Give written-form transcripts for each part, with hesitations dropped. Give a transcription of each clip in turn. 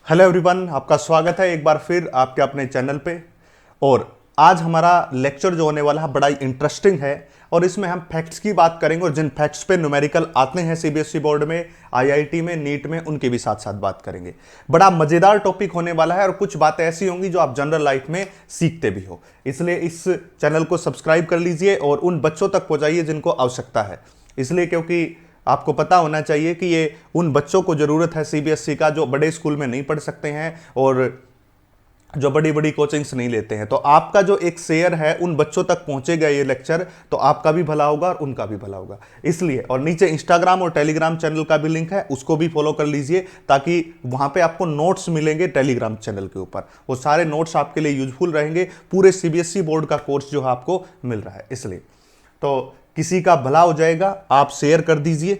Hello everyone, आपका स्वागत है एक बार फिर आपके अपने चैनल पे। और आज हमारा लेक्चर जो होने वाला है बड़ा ही इंटरेस्टिंग है और इसमें हम फैक्ट्स की बात करेंगे और जिन फैक्ट्स पे न्यूमेरिकल आते हैं सीबीएसई बोर्ड में, आईआईटी में, नीट में, उनके भी साथ साथ बात करेंगे। बड़ा मजेदार टॉपिक होने वाला है और कुछ बातें ऐसी होंगी जो आप जनरल लाइफ में सीखते भी हो। इसलिए इस चैनल को सब्सक्राइब कर लीजिए और उन बच्चों तक पहुंचाइए जिनको आवश्यकता है। इसलिए क्योंकि आपको पता होना चाहिए कि ये उन बच्चों को ज़रूरत है सीबीएसई का जो बड़े स्कूल में नहीं पढ़ सकते हैं और जो बड़ी बड़ी कोचिंग्स नहीं लेते हैं। तो आपका जो एक शेयर है उन बच्चों तक पहुंचेगा ये लेक्चर, तो आपका भी भला होगा और उनका भी भला होगा। इसलिए और नीचे इंस्टाग्राम और टेलीग्राम चैनल का भी लिंक है, उसको भी फॉलो कर लीजिए ताकि वहां पे आपको नोट्स मिलेंगे टेलीग्राम चैनल के ऊपर। वो सारे नोट्स आपके लिए यूजफुल रहेंगे। पूरे सीबीएसई बोर्ड का कोर्स जो है आपको मिल रहा है, इसलिए तो किसी का भला हो जाएगा। आप शेयर कर दीजिए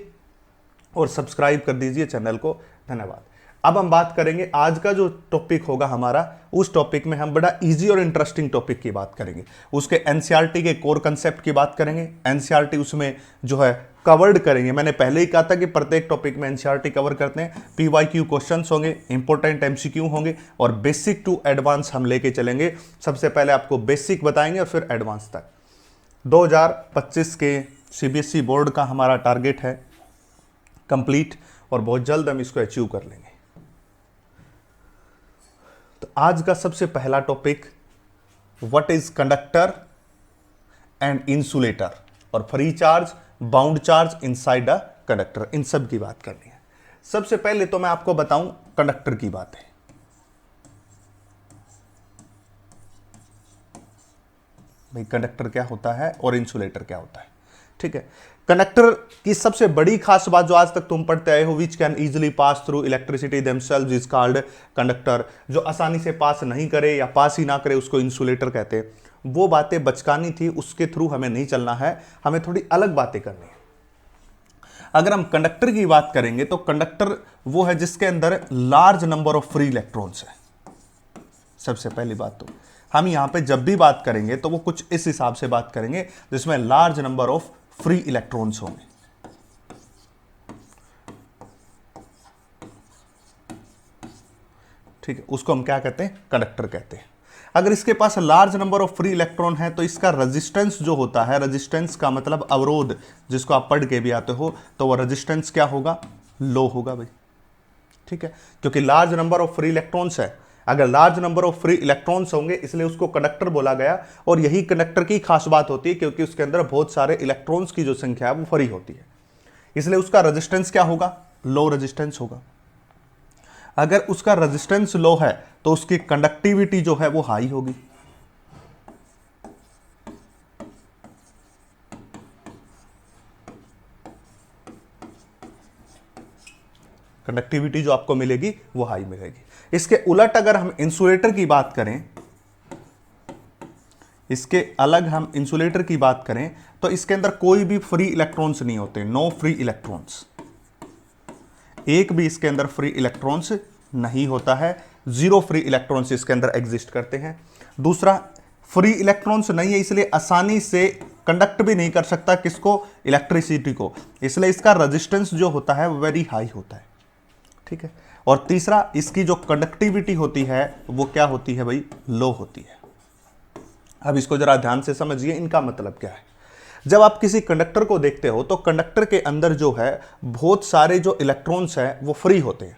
और सब्सक्राइब कर दीजिए चैनल को। धन्यवाद। अब हम बात करेंगे आज का जो टॉपिक होगा हमारा, उस टॉपिक में हम बड़ा इजी और इंटरेस्टिंग टॉपिक की बात करेंगे। उसके एनसीईआरटी के कोर कंसेप्ट की बात करेंगे। एनसीईआरटी उसमें जो है कवर्ड करेंगे। मैंने पहले ही कहा था कि प्रत्येक टॉपिक में एनसीईआरटी कवर करते हैं। पीवाईक्यू क्वेश्चंस होंगे, इंपॉर्टेंट एमसीक्यू होंगे और बेसिक टू एडवांस हम लेके चलेंगे। सबसे पहले आपको बेसिक बताएंगे और फिर एडवांस तक। 2025 के सीबीएसई बोर्ड का हमारा टारगेट है कंप्लीट और बहुत जल्द हम इसको अचीव कर लेंगे। तो आज का सबसे पहला topic, what is conductor and insulator और free charge, bound charge inside a conductor, इन सब की बात करनी है। सबसे पहले तो मैं आपको बताऊं कंडक्टर की बात है। भाई कंडक्टर क्या होता है और इंसुलेटर क्या होता है, ठीक है। कंडक्टर की सबसे बड़ी खास बात जो आज तक तुम पढ़ते आए हो, which can easily pass through electricity themselves is called conductor. जो आसानी से पास नहीं करे या पास ही ना करे उसको इंसुलेटर कहते हैं। वो बातें बचकानी थी, उसके थ्रू हमें नहीं चलना है, हमें थोड़ी अलग बातें करनी है। अगर हम कंडक्टर की बात करेंगे तो कंडक्टर वो है जिसके अंदर large number of free electrons है। सबसे पहली बात तो हम यहां पे जब भी बात करेंगे तो वो कुछ इस हिसाब से बात करेंगे जिसमें large number of free electrons होंगे, ठीक है। उसको हम क्या कहते हैं, कंडक्टर कहते हैं। अगर इसके पास large number of free electron है तो इसका रेजिस्टेंस जो होता है, रेजिस्टेंस का मतलब अवरोध, जिसको आप पढ़ के भी आते हो, तो वो रेजिस्टेंस क्या होगा, लो होगा भाई, ठीक है। क्योंकि large number of free electrons है। अगर large number of free electrons होंगे इसलिए उसको कंडक्टर बोला गया। और यही कंडक्टर की खास बात होती है क्योंकि उसके अंदर बहुत सारे इलेक्ट्रॉन्स की जो संख्या है वो फ्री होती है, इसलिए उसका रेजिस्टेंस क्या होगा, लो रेजिस्टेंस होगा। अगर उसका रेजिस्टेंस लो है तो उसकी कंडक्टिविटी जो है वो हाई होगी। कंडक्टिविटी जो आपको मिलेगी वो हाई मिलेगी। इसके उलट अगर हम इंसुलेटर की बात करें, इसके अलग हम इंसुलेटर की बात करें तो इसके अंदर कोई भी फ्री इलेक्ट्रॉन्स नहीं होते, नो फ्री इलेक्ट्रॉन्स। एक भी इसके अंदर फ्री इलेक्ट्रॉन्स नहीं होता है, जीरो फ्री इलेक्ट्रॉन्स इसके अंदर एग्जिस्ट करते हैं। दूसरा, फ्री इलेक्ट्रॉन्स नहीं है इसलिए आसानी से कंडक्ट भी नहीं कर सकता किसको, इलेक्ट्रिसिटी को, इसलिए इसका रेजिस्टेंस जो होता है वो वेरी हाई होता है, ठीक है। और तीसरा, इसकी जो कंडक्टिविटी होती है वो क्या होती है भाई, लो होती है। अब इसको जरा ध्यान से समझिए, इनका मतलब क्या है। जब आप किसी कंडक्टर को देखते हो तो कंडक्टर के अंदर जो है बहुत सारे जो इलेक्ट्रॉन्स हैं वो फ्री होते हैं।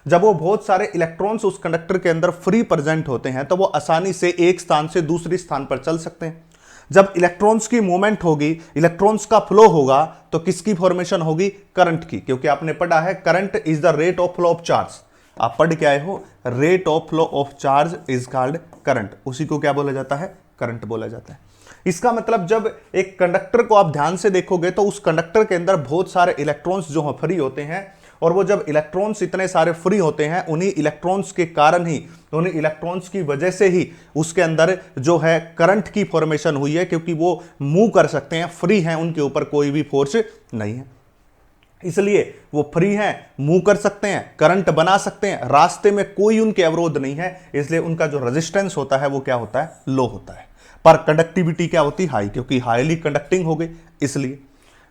जब वो बहुत सारे इलेक्ट्रॉन्स उस कंडक्टर के अंदर फ्री प्रेजेंट होते हैं तो वो आसानी से एक स्थान से दूसरे स्थान पर चल सकते हैं। जब इलेक्ट्रॉन्स की मूवमेंट होगी, इलेक्ट्रॉन्स का फ्लो होगा तो किसकी फॉर्मेशन होगी, करंट की। क्योंकि आपने पढ़ा है current is the rate of flow of charge. आप पढ़ के आए हो, rate of flow of charge is called current. उसी को क्या बोला जाता है, करंट बोला जाता है। इसका मतलब जब एक कंडक्टर को आप ध्यान से देखोगे तो उस कंडक्टर के अंदर बहुत सारे इलेक्ट्रॉन्स जो हैं फ्री होते हैं। और वो जब इलेक्ट्रॉन्स इतने सारे फ्री होते हैं, उन्हीं इलेक्ट्रॉन्स के कारण ही, उन्हीं इलेक्ट्रॉन्स की वजह से ही उसके अंदर जो है करंट की फॉर्मेशन हुई है, क्योंकि वो मूव कर सकते हैं, फ्री हैं, उनके ऊपर कोई भी फोर्स नहीं है, इसलिए वो फ्री हैं, मूव कर सकते हैं, करंट बना सकते हैं, रास्ते में कोई उनके अवरोध नहीं है, इसलिए उनका जो रेजिस्टेंस होता है वो क्या होता है, लो होता है। पर कंडक्टिविटी क्या होती है, हाई, क्योंकि हाईली कंडक्टिंग हो गई इसलिए।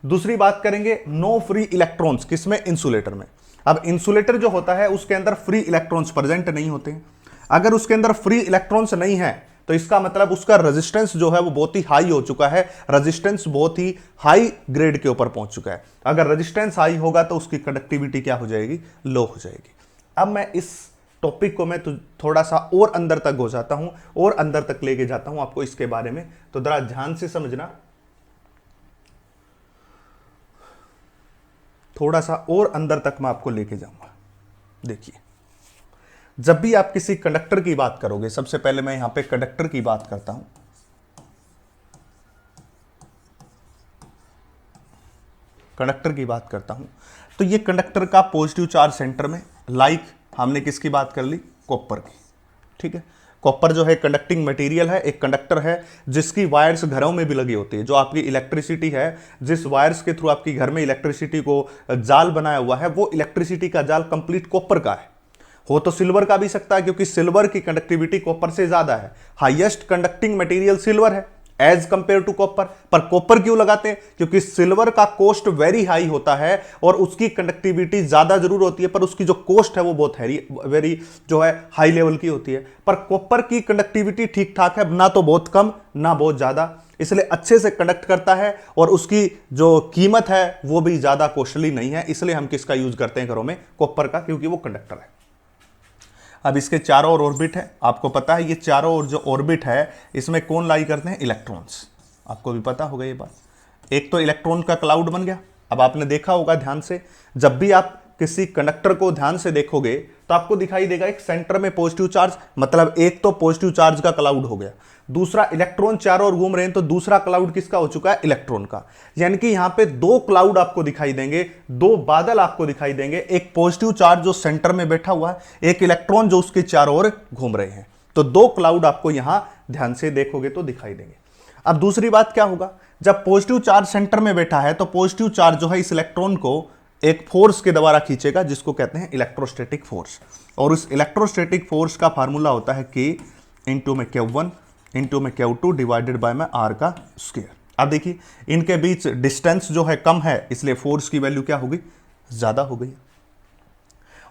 दूसरी बात करेंगे नो फ्री इलेक्ट्रॉन्स, किसमें? इंसुलेटर में। अब इंसुलेटर जो होता है उसके अंदर फ्री इलेक्ट्रॉन्स प्रेजेंट नहीं होते हैं। अगर उसके अंदर फ्री इलेक्ट्रॉन्स नहीं है तो इसका मतलब उसका रेजिस्टेंस जो है वो बहुत ही हाई हो चुका है, रेजिस्टेंस बहुत ही हाई ग्रेड के ऊपर पहुंच चुका है। अगर रेजिस्टेंस हाई होगा तो उसकी कंडक्टिविटी क्या हो जाएगी? लो हो जाएगी। अब मैं इस टॉपिक को मैं तो थोड़ा सा और अंदर तक हो जाता हूं और अंदर तक लेके जाता हूं आपको इसके बारे में, तो जरा ध्यान से समझना, थोड़ा सा और अंदर तक मैं आपको लेके जाऊंगा। देखिए, जब भी आप किसी कंडक्टर की बात करोगे, सबसे पहले मैं यहां पे कंडक्टर की बात करता हूं। कंडक्टर की बात करता हूं तो ये कंडक्टर का पॉजिटिव चार्ज सेंटर में, लाइक हमने किसकी बात कर ली? कॉपर की। ठीक है, कॉपर जो है कंडक्टिंग मटेरियल है, एक कंडक्टर है जिसकी वायर्स घरों में भी लगी होती है। जो आपकी इलेक्ट्रिसिटी है, जिस वायर्स के थ्रू आपकी घर में इलेक्ट्रिसिटी को जाल बनाया हुआ है, वो इलेक्ट्रिसिटी का जाल कंप्लीट कॉपर का है। हो तो सिल्वर का भी सकता है, क्योंकि सिल्वर की कंडक्टिविटी कॉपर से ज्यादा है। हाईएस्ट कंडक्टिंग मटेरियल सिल्वर है एज कंपेयर टू कॉपर। पर कॉपर क्यों लगाते हैं? क्योंकि सिल्वर का कॉस्ट वेरी हाई होता है और उसकी कंडक्टिविटी ज्यादा जरूर होती है, पर उसकी जो कॉस्ट है वो बहुत वेरी जो है हाई लेवल की होती है। पर कॉपर की कंडक्टिविटी ठीक ठाक है, ना तो बहुत कम ना बहुत ज्यादा, इसलिए अच्छे से कंडक्ट करता है और उसकी जो कीमत है वो भी ज्यादा कॉस्टली नहीं है। इसलिए हम किसका यूज करते हैं घरों में? कॉपर का, क्योंकि वो कंडक्टर है। अब इसके चारों ओर ऑर्बिट है, आपको पता है ये चारों ओर जो ऑर्बिट है इसमें कौन लाई करते हैं? इलेक्ट्रॉन्स। आपको भी पता होगा ये बात। एक तो इलेक्ट्रॉन का क्लाउड बन गया। अब आपने देखा होगा ध्यान से, जब भी आप किसी कंडक्टर को ध्यान से देखोगे तो आपको दिखाई देगा एक सेंटर में पॉजिटिव चार्ज, मतलब एक तो पॉजिटिव चार्ज का क्लाउड हो गया, दूसरा इलेक्ट्रॉन चारों ओर घूम रहे हैं तो दूसरा क्लाउड किसका हो चुका है? इलेक्ट्रॉन का। यानी कि यहां पे दो क्लाउड आपको दिखाई देंगे, दो बादल आपको दिखाई देंगे, एक पॉजिटिव चार्ज जो सेंटर में बैठा हुआ है, एक इलेक्ट्रॉन जो उसके चारों ओर घूम रहे हैं। तो दो क्लाउड आपको यहां ध्यान से देखोगे तो दिखाई देंगे। अब दूसरी बात क्या होगा, जब पॉजिटिव चार्ज सेंटर में बैठा है तो पॉजिटिव चार्ज जो है इस इलेक्ट्रॉन को एक फोर्स के द्वारा खींचेगा, जिसको कहते हैं इलेक्ट्रोस्टैटिक फोर्स। और उस इलेक्ट्रोस्टैटिक फोर्स का फार्मूला होता है K इंटू में Q1 इंटू में Q2 डिवाइडेड बाय में R का स्क्वायर। अब देखिए, इनके बीच डिस्टेंस जो है कम है, इसलिए फोर्स की वैल्यू क्या हो गई? ज्यादा हो गई।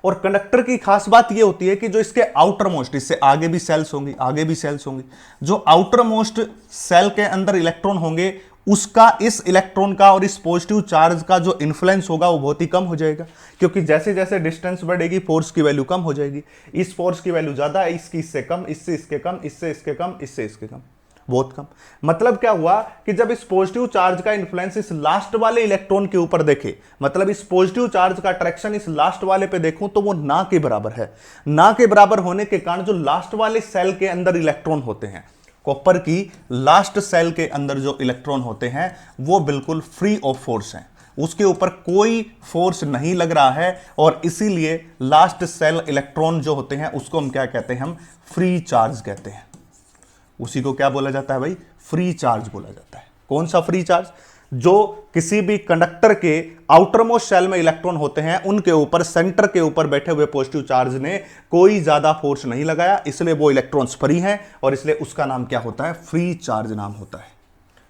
और कंडक्टर की खास बात यह होती है कि जो इसके आउटर मोस्ट, इससे आगे भी सेल्स होंगी, आगे भी सेल्स होंगी, जो आउटर मोस्ट सेल के अंदर इलेक्ट्रॉन होंगे उसका इस इलेक्ट्रॉन का और इस पॉजिटिव चार्ज का जो इन्फ्लुएंस होगा वो बहुत ही कम हो जाएगा, क्योंकि जैसे जैसे डिस्टेंस बढ़ेगी फोर्स की वैल्यू कम हो जाएगी। इस फोर्स की वैल्यू ज्यादा है, इसकी इससे कम, इससे इसके कम, इससे इसके कम, इससे इसके कम, बहुत कम। मतलब क्या हुआ कि जब इस पॉजिटिव चार्ज का इन्फ्लुएंस इस लास्ट वाले इलेक्ट्रॉन के ऊपर देखे, मतलब इस पॉजिटिव चार्ज का अट्रैक्शन इस लास्ट वाले पे देखूं तो वो ना के बराबर है। ना के बराबर होने के कारण जो लास्ट वाले सेल के अंदर इलेक्ट्रॉन होते हैं, कॉपर की लास्ट सेल के अंदर जो इलेक्ट्रॉन होते हैं वो बिल्कुल फ्री ऑफ फोर्स हैं, उसके ऊपर कोई फोर्स नहीं लग रहा है, और इसीलिए लास्ट सेल इलेक्ट्रॉन जो होते हैं उसको हम क्या कहते हैं? हम फ्री चार्ज कहते हैं। उसी को क्या बोला जाता है भाई? फ्री चार्ज बोला जाता है। कौन सा फ्री चार्ज? जो किसी भी कंडक्टर के आउटर मोस्ट सेल में इलेक्ट्रॉन होते हैं उनके ऊपर, सेंटर के ऊपर बैठे हुए पॉजिटिव चार्ज ने कोई ज्यादा फोर्स नहीं लगाया, इसलिए वो इलेक्ट्रॉन्स फ्री हैं और इसलिए उसका नाम क्या होता है? फ्री चार्ज नाम होता है।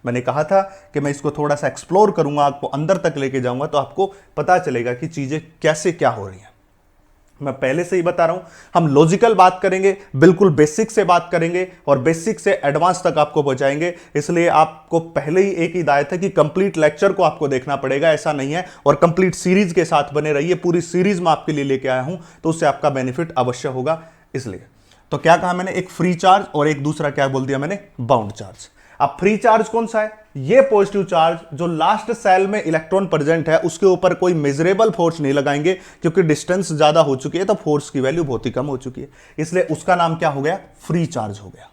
मैंने कहा था कि मैं इसको थोड़ा सा एक्सप्लोर करूंगा, आपको अंदर तक लेके जाऊंगा तो आपको पता चलेगा कि चीजें कैसे क्या हो रही हैं। मैं पहले से ही बता रहा हूं, हम लॉजिकल बात करेंगे, बिल्कुल बेसिक से बात करेंगे और बेसिक से एडवांस तक आपको पहुंचाएंगे। इसलिए आपको पहले ही एक हिदायत है कि कंप्लीट लेक्चर को आपको देखना पड़ेगा, ऐसा नहीं है, और कंप्लीट सीरीज के साथ बने रहिए। पूरी सीरीज में आपके लिए लेके आया हूं तो उससे आपका बेनिफिट अवश्य होगा। इसलिए तो क्या कहा मैंने? एक फ्री चार्ज और एक दूसरा क्या बोल दिया मैंने? Bound charge. अब फ्री चार्ज कौन सा है? ये पॉजिटिव चार्ज जो लास्ट सेल में इलेक्ट्रॉन प्रेजेंट है उसके ऊपर कोई मेजरेबल फोर्स नहीं लगाएंगे, क्योंकि डिस्टेंस ज्यादा हो चुकी है तो फोर्स की वैल्यू बहुत ही कम हो चुकी है, इसलिए उसका नाम क्या हो गया? फ्री चार्ज हो गया।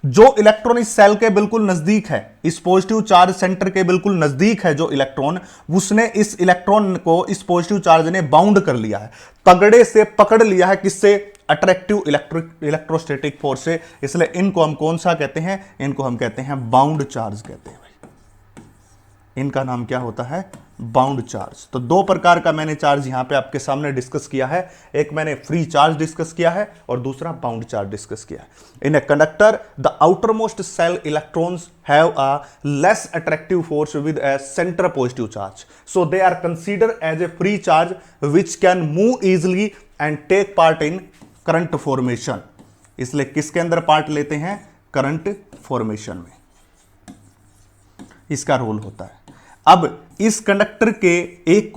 जो इलेक्ट्रॉन इस सेल के बिल्कुल नजदीक है, इस पॉजिटिव चार्ज सेंटर के बिल्कुल नजदीक है जो इलेक्ट्रॉन, उसने इस इलेक्ट्रॉन को इस पॉजिटिव चार्ज ने बाउंड कर लिया है, तगड़े से पकड़ लिया है। किससे? अट्रैक्टिव इलेक्ट्रोस्टैटिक फोर्स से। इसलिए इनको हम कौन सा कहते हैं? इनको हम कहते हैं बाउंड चार्ज कहते हैं भाई। इनका नाम क्या होता है? Bound charge. तो दो प्रकार का मैंने चार्ज यहां पे आपके सामने डिस्कस किया है, एक मैंने फ्री चार्ज डिस्कस किया है और दूसरा बाउंड चार्ज डिस्कस किया है। In a conductor the outermost shell electrons have a less attractive force with a centre positive charge, so they are consider as a free charge which can move easily and take part in current formation. इसलिए किसके अंदर part लेते हैं? Current formation में इसका role होता है। अब इस कंडक्टर के एक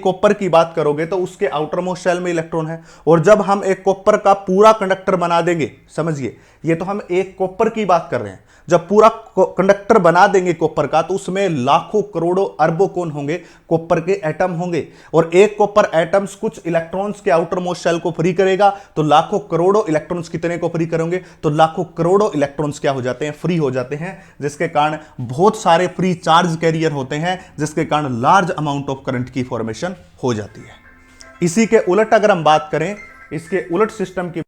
कॉपर की बात करोगे तो उसके आउटर मोस्ट शेल में इलेक्ट्रॉन है, और जब हम एक कॉपर का पूरा कंडक्टर बना देंगे, समझिए ये तो हम एक कॉपर की बात कर रहे हैं, जब पूरा कंडक्टर बना देंगे कॉपर का तो उसमें लाखों करोड़ों अरबों कौन होंगे? कॉपर के एटम होंगे, और एक कॉपर एटम्स कुछ इलेक्ट्रॉन्स के आउटर मोस्ट शेल को फ्री करेगा तो लाखों करोड़ों इलेक्ट्रॉन्स कितने को फ्री करेंगे? तो लाखों करोड़ों इलेक्ट्रॉन्स क्या हो जाते हैं? फ्री हो जाते हैं, जिसके कारण बहुत सारे फ्री चार्ज कैरियर होते हैं, जिसके कारण लार्ज अमाउंट ऑफ करंट की फॉर्मेशन हो जाती है। इसी के उलट अगर हम बात करें, इसके उलट सिस्टम की,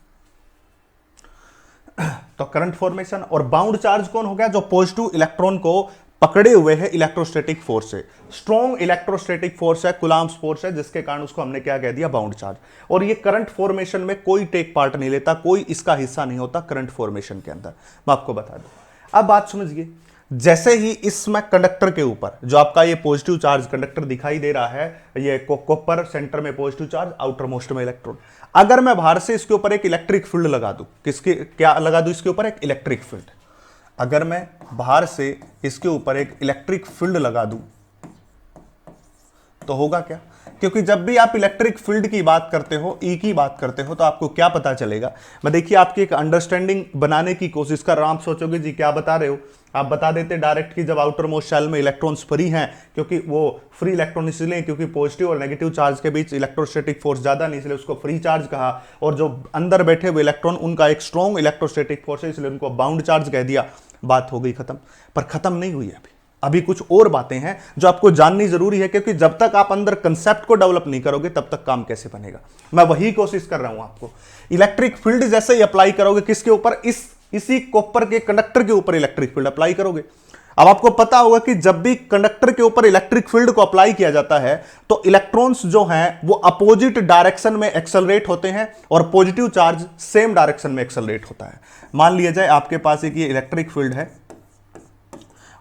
तो करंट फॉर्मेशन और बाउंड चार्ज कौन हो गया? जो पॉजिटिव इलेक्ट्रॉन को पकड़े हुए है इलेक्ट्रोस्टैटिक फोर्स से, स्ट्रॉन्ग इलेक्ट्रोस्टैटिक फोर्स है, कुलाम्स फोर्स है, जिसके कारण उसको हमने क्या कह दिया? Bound charge. और ये करंट फॉर्मेशन में कोई टेक पार्ट नहीं लेता, कोई इसका हिस्सा नहीं होता करंट फॉर्मेशन के अंदर। मैं आपको बता दूं, अब बात समझिए, जैसे ही इसमें कंडक्टर के ऊपर जो आपका ये पॉजिटिव चार्ज कंडक्टर दिखाई दे रहा है, ये कॉपर सेंटर में पॉजिटिव चार्ज, आउटर मोस्ट में इलेक्ट्रॉन, अगर मैं बाहर से इसके ऊपर एक इलेक्ट्रिक फील्ड लगा दूं, किसके क्या लगा दूं? इसके ऊपर एक इलेक्ट्रिक फील्ड। अगर मैं बाहर से इसके ऊपर एक इलेक्ट्रिक फील्ड लगा दूं तो होगा क्या? क्योंकि जब भी आप इलेक्ट्रिक फील्ड की बात करते हो, ई की बात करते हो, तो आपको क्या पता चलेगा? मैं देखिए आपकी एक अंडरस्टैंडिंग बनाने की कोशिश कर रहा हूं। आप सोचोगे जी क्या बता रहे हो, आप बता देते डायरेक्ट कि जब आउटर मोस्ट शेल में इलेक्ट्रॉन्स फ्री हैं, क्योंकि वो फ्री इलेक्ट्रॉन इसलिए क्योंकि पॉजिटिव और नेगेटिव चार्ज के बीच इलेक्ट्रोस्टैटिक फोर्स ज्यादा नहीं, इसलिए उसको फ्री चार्ज कहा, और जो अंदर बैठे हुए इलेक्ट्रॉन उनका एक स्ट्रॉन्ग इलेक्ट्रोस्टैटिक फोर्स है, इसलिए उनको बाउंड चार्ज कह दिया। बात हो गई खत्म। पर खत्म नहीं हुई है, अभी कुछ और बातें हैं जो आपको जाननी जरूरी है, क्योंकि जब तक आप अंदर कंसेप्ट को डेवलप नहीं करोगे तब तक काम कैसे बनेगा? मैं वही कोशिश कर रहा हूं आपको। इलेक्ट्रिक फील्ड जैसे ही अप्लाई करोगे, किसके ऊपर? इसी कॉपर के कंडक्टर के ऊपर इलेक्ट्रिक फील्ड अप्लाई करोगे। अब आपको पता होगा कि जब भी कंडक्टर के ऊपर इलेक्ट्रिक फील्ड को अप्लाई किया जाता है तो इलेक्ट्रॉन्स जो हैं वो अपोजिट डायरेक्शन में एक्सेलरेट होते हैं, और पॉजिटिव चार्ज सेम डायरेक्शन में एक्सेलरेट होता है। मान लिया जाए आपके पास एक ये इलेक्ट्रिक फील्ड है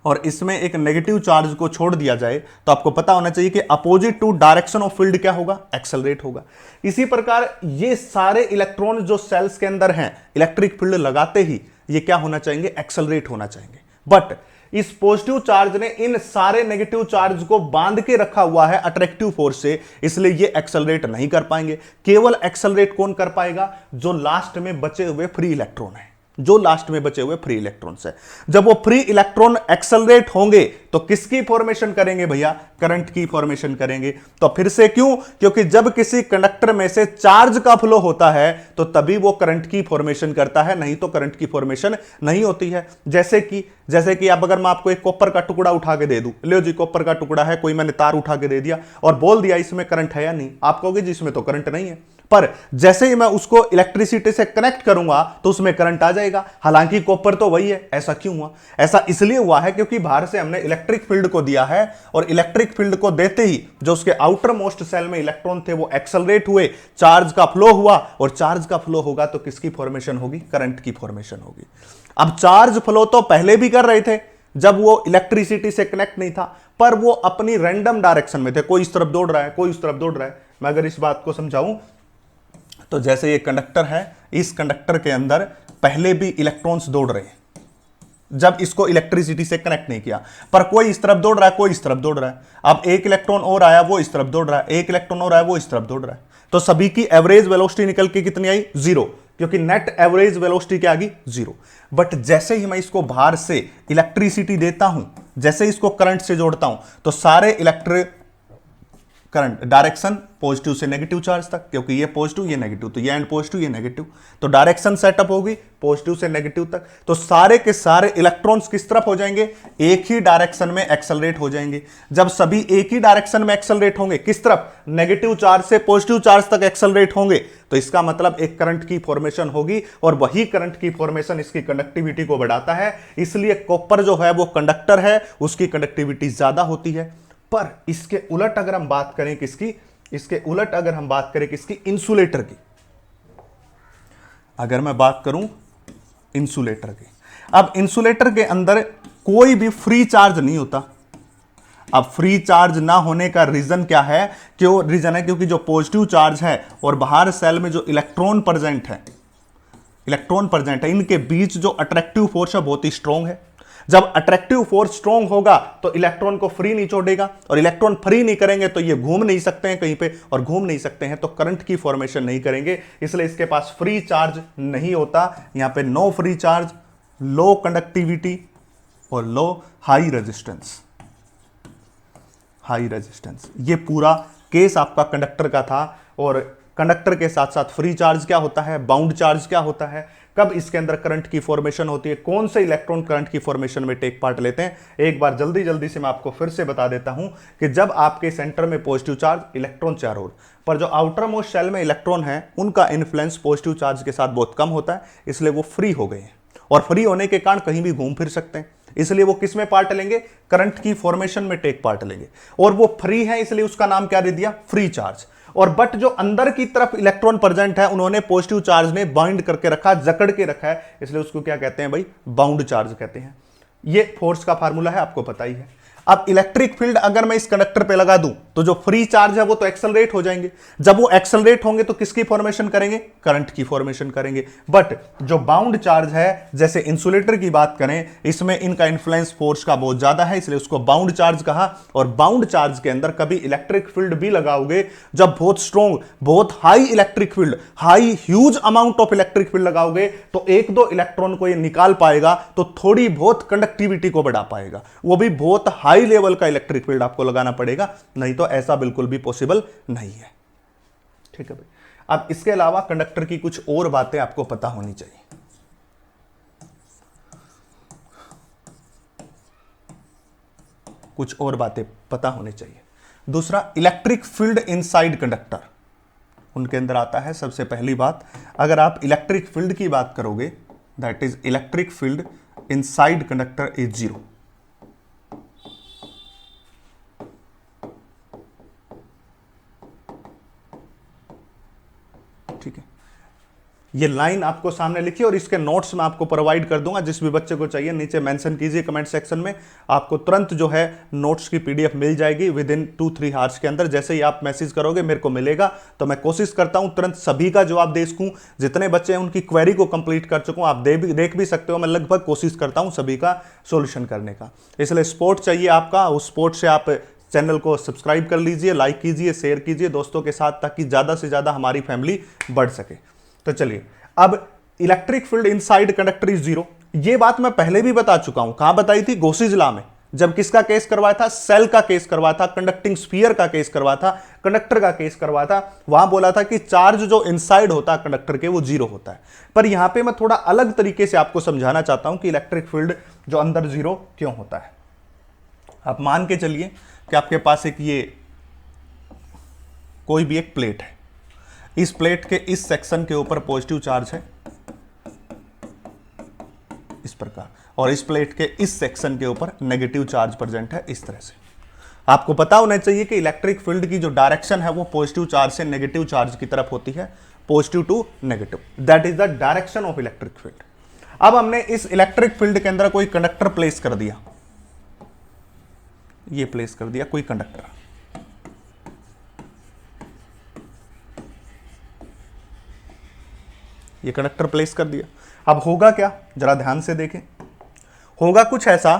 और इसमें एक नेगेटिव चार्ज को छोड़ दिया जाए, तो आपको पता होना चाहिए कि opposite to direction of field क्या होगा? एक्सेलरेट होगा। इसी प्रकार ये सारे इलेक्ट्रॉन जो सेल्स के अंदर हैं, इलेक्ट्रिक फील्ड लगाते ही ये क्या होना चाहिए? एक्सेलरेट होना चाहिए। बट इस पॉजिटिव चार्ज ने इन सारे नेगेटिव चार्ज को बांध के रखा हुआ है अट्रैक्टिव फोर्स से, इसलिए ये एक्सेलरेट नहीं कर पाएंगे। केवल एक्सेलरेट कौन कर पाएगा? जो लास्ट में बचे हुए फ्री इलेक्ट्रॉन है, जो लास्ट में बचे हुए फ्री इलेक्ट्रॉन्स है। जब वो फ्री इलेक्ट्रॉन एक्सेलरेट होंगे तो किसकी फॉर्मेशन करेंगे भैया? करंट की फॉर्मेशन करेंगे। तो फिर से क्यों? क्योंकि जब किसी कंडक्टर में से चार्ज का फ्लो होता है तो तभी वो करंट की फॉर्मेशन करता है, नहीं तो करंट की फॉर्मेशन नहीं होती है। जैसे कि अब अगर मैं आपको एक कॉपर का टुकड़ा उठा के दे दूं, लो जी कॉपर का टुकड़ा है, कोई मैंने तार उठा के दे दिया और बोल दिया इसमें करंट है या नहीं, आप कहोगे जी इसमें तो करंट नहीं है। पर जैसे ही मैं उसको इलेक्ट्रिसिटी से कनेक्ट करूंगा तो उसमें करंट आ जाएगा, हालांकि कॉपर तो वही है। ऐसा क्यों हुआ? ऐसा इसलिए हुआ है क्योंकि बाहर से हमने इलेक्ट्रिक फील्ड को दिया है, और इलेक्ट्रिक फील्ड को देते ही जो उसके आउटर मोस्ट सेल में इलेक्ट्रॉन थे वो एक्सेलरेट हुए, चार्ज का फ्लो हुआ, और चार्ज का फ्लो होगा तो किसकी फॉर्मेशन होगी? करंट की फॉर्मेशन होगी। अब चार्ज फ्लो तो पहले भी कर रहे थे जब वो इलेक्ट्रिसिटी से कनेक्ट नहीं था, पर वो अपनी रैंडम डायरेक्शन में थे, कोई इस तरफ दौड़ रहा है, कोई उस तरफ दौड़ रहा है। मैं अगर इस बात को समझाऊं तो जैसे ये कंडक्टर है, इस कंडक्टर के अंदर पहले भी इलेक्ट्रॉन्स दौड़ रहे हैं जब इसको इलेक्ट्रिसिटी से कनेक्ट नहीं किया, पर कोई इस तरफ दौड़ रहा है, कोई इस तरफ दौड़ रहा है। अब एक इलेक्ट्रॉन और आया, वो इस तरफ दौड़ रहा है, एक इलेक्ट्रॉन और आया, वो इस तरफ दौड़ रहा है। तो सभी की एवरेज वेलोसिटी निकल के कितनी आई? 0, क्योंकि नेट एवरेज वेलोसिटी क्या आ गई? 0। बट जैसे ही मैं इसको बाहर से इलेक्ट्रिसिटी देता हूं, जैसे इसको करंट से जोड़ता हूं, तो सारे इलेक्ट्रिक करंट डायरेक्शन पॉजिटिव से नेगेटिव चार्ज तक, क्योंकि ये पॉजिटिव ये नेगेटिव, तो ये एंड पॉजिटिव ये नेगेटिव, तो डायरेक्शन सेटअप होगी पॉजिटिव से नेगेटिव तक। तो सारे के सारे इलेक्ट्रॉन्स किस तरफ हो जाएंगे? एक ही डायरेक्शन में एक्सेलरेट हो जाएंगे। जब सभी एक ही डायरेक्शन में एक्सेलरेट होंगे, किस तरफ? नेगेटिव चार्ज से पॉजिटिव चार्ज तक एक्सेलरेट होंगे, तो इसका मतलब एक करंट की फॉर्मेशन होगी, और वही करंट की फॉर्मेशन इसकी कंडक्टिविटी को बढ़ाता है। इसलिए कॉपर जो है वो कंडक्टर है, उसकी कंडक्टिविटी ज्यादा होती है। पर इसके उलट अगर हम बात करें किसकी, इसके उलट अगर हम बात करें किसकी, इंसुलेटर की, अगर मैं बात करूं इंसुलेटर की, अब इंसुलेटर के अंदर कोई भी फ्री चार्ज नहीं होता। अब फ्री चार्ज ना होने का रीजन क्या है, क्यों रीजन है, क्योंकि जो पॉजिटिव चार्ज है और बाहर सेल में जो इलेक्ट्रॉन प्रेजेंट है, इनके बीच जो अट्रैक्टिव फोर्स है बहुत ही स्ट्रॉन्ग है। जब अट्रैक्टिव फोर्स स्ट्रॉन्ग होगा तो इलेक्ट्रॉन को फ्री नहीं छोड़ेगा, और इलेक्ट्रॉन फ्री नहीं करेंगे तो ये घूम नहीं सकते हैं कहीं पे, और घूम नहीं सकते हैं तो करंट की फॉर्मेशन नहीं करेंगे, इसलिए इसके पास फ्री चार्ज नहीं होता। यहां पे नो फ्री चार्ज, लो कंडक्टिविटी और लो हाई रेजिस्टेंस, ये पूरा केस आपका कंडक्टर का था। और कंडक्टर के साथ साथ फ्री चार्ज क्या होता है, बाउंड चार्ज क्या होता है, कब इसके अंदर करंट की फॉर्मेशन होती है, कौन से इलेक्ट्रॉन करंट की फॉर्मेशन में टेक पार्ट लेते हैं, एक बार जल्दी से मैं आपको फिर से बता देता हूं कि जब आपके सेंटर में पॉजिटिव चार्ज, इलेक्ट्रॉन चारों ओर, पर जो आउटर मोस्ट शेल में इलेक्ट्रॉन है उनका इन्फ्लुएंस पॉजिटिव चार्ज के साथ बहुत कम होता है, इसलिए वो फ्री हो गए हैं, और फ्री होने के कारण कहीं भी घूम फिर सकते हैं, इसलिए वो किस में पार्ट लेंगे, करंट की फॉर्मेशन में टेक पार्ट लेंगे। और वो फ्री है इसलिए उसका नाम क्या दे दिया, फ्री चार्ज। और बट जो अंदर की तरफ इलेक्ट्रॉन प्रेजेंट है उन्होंने पॉजिटिव चार्ज ने बाइंड करके रखा, जकड़ के रखा है, इसलिए उसको क्या कहते हैं भाई, बाउंड चार्ज कहते हैं। ये फोर्स का फार्मूला है, आपको पता ही है। अब इलेक्ट्रिक फील्ड अगर मैं इस कंडक्टर पे लगा दूं तो जो फ्री चार्ज है वो तो एक्सेलरेट हो जाएंगे, जब वो एक्सेलरेट होंगे तो किसकी फॉर्मेशन करेंगे, करंट की फॉर्मेशन करेंगे। बट जो बाउंड चार्ज है, जैसे इंसुलेटर की बात करें, इसमें इनका इन्फ्लुएंस फोर्स का बहुत ज्यादा है, इसलिए उसको बाउंड चार्ज कहा। और बाउंड चार्ज के अंदर कभी इलेक्ट्रिक फील्ड भी लगाओगे, जब बहुत स्ट्रॉन्ग, बहुत high electric field, high huge amount of electric field लगाओगे तो एक दो इलेक्ट्रॉन को ये निकाल पाएगा, तो थोड़ी बहुत कंडक्टिविटी को बढ़ा पाएगा, वो भी बहुत हाई लेवल का इलेक्ट्रिक फील्ड आपको लगाना पड़ेगा, नहीं तो ऐसा बिल्कुल भी पॉसिबल नहीं है। ठीक है भाई। अब इसके अलावा कंडक्टर की कुछ और बातें आपको पता होनी चाहिए। कुछ और बातें पता होनी चाहिए। दूसरा, इलेक्ट्रिक फील्ड इनसाइड कंडक्टर, उनके अंदर आता है सबसे पहली बात, अगर आप इलेक्ट्रिक फील्ड की बात करोगे, that is electric field inside conductor is zero. ठीक है, ये लाइन आपको सामने लिखी और इसके नोट्स मैं आपको प्रोवाइड कर दूंगा, जिस भी बच्चे को चाहिए नीचे मेंशन कीजिए कमेंट सेक्शन में, आपको तुरंत जो है नोट्स की पीडीएफ मिल जाएगी विद इन 2-3 आवर्स के अंदर। जैसे ही आप मैसेज करोगे मेरे को मिलेगा, तो मैं कोशिश करता हूं तुरंत सभी का जवाब दे सकूं, जितने बच्चे हैं उनकी क्वेरी को कंप्लीट कर चुका हूं, आप देख भी सकते हो, मैं लगभग कोशिश करता हूं सभी का सोल्यूशन करने का। इसलिए सपोर्ट चाहिए आपका, उस सपोर्ट से आप चैनल को सब्सक्राइब कर लीजिए, लाइक कीजिए, शेयर कीजिए दोस्तों के साथ, ताकि ज्यादा से ज्यादा हमारी फैमिली बढ़ सके। तो चलिए, अब electric field inside conductor is zero, ये बात मैं पहले भी बता चुका हूं। कहां बताई थी, गोसीज लॉ में, जब किसका केस करवाया था, सेल का केस करवाया था, कंडक्टिंग स्फीयर का केस करवाया था, कंडक्टर का केस करवाया था। वहां बोला था कि चार्ज जो इनसाइड होता है कंडक्टर के वो जीरो होता है। पर यहां पे मैं थोड़ा अलग तरीके से आपको समझाना चाहता हूं कि इलेक्ट्रिक फील्ड जो अंदर जीरो क्यों होता है। आप मान के चलिए कि आपके पास एक ये कोई भी एक प्लेट है, इस प्लेट के इस सेक्शन के ऊपर पॉजिटिव चार्ज है इस प्रकार, और इस प्लेट के इस सेक्शन के ऊपर नेगेटिव चार्ज प्रेजेंट है इस तरह से। आपको पता होना चाहिए कि इलेक्ट्रिक फील्ड की जो डायरेक्शन है वो पॉजिटिव चार्ज से नेगेटिव चार्ज की तरफ होती है, positive to negative, that is the direction of electric field. अब हमने इस इलेक्ट्रिक फील्ड के अंदर कोई कंडक्टर प्लेस कर दिया, ये प्लेस कर दिया कोई कंडक्टर, ये कंडक्टर प्लेस कर दिया। अब होगा क्या, जरा ध्यान से देखें, होगा कुछ ऐसा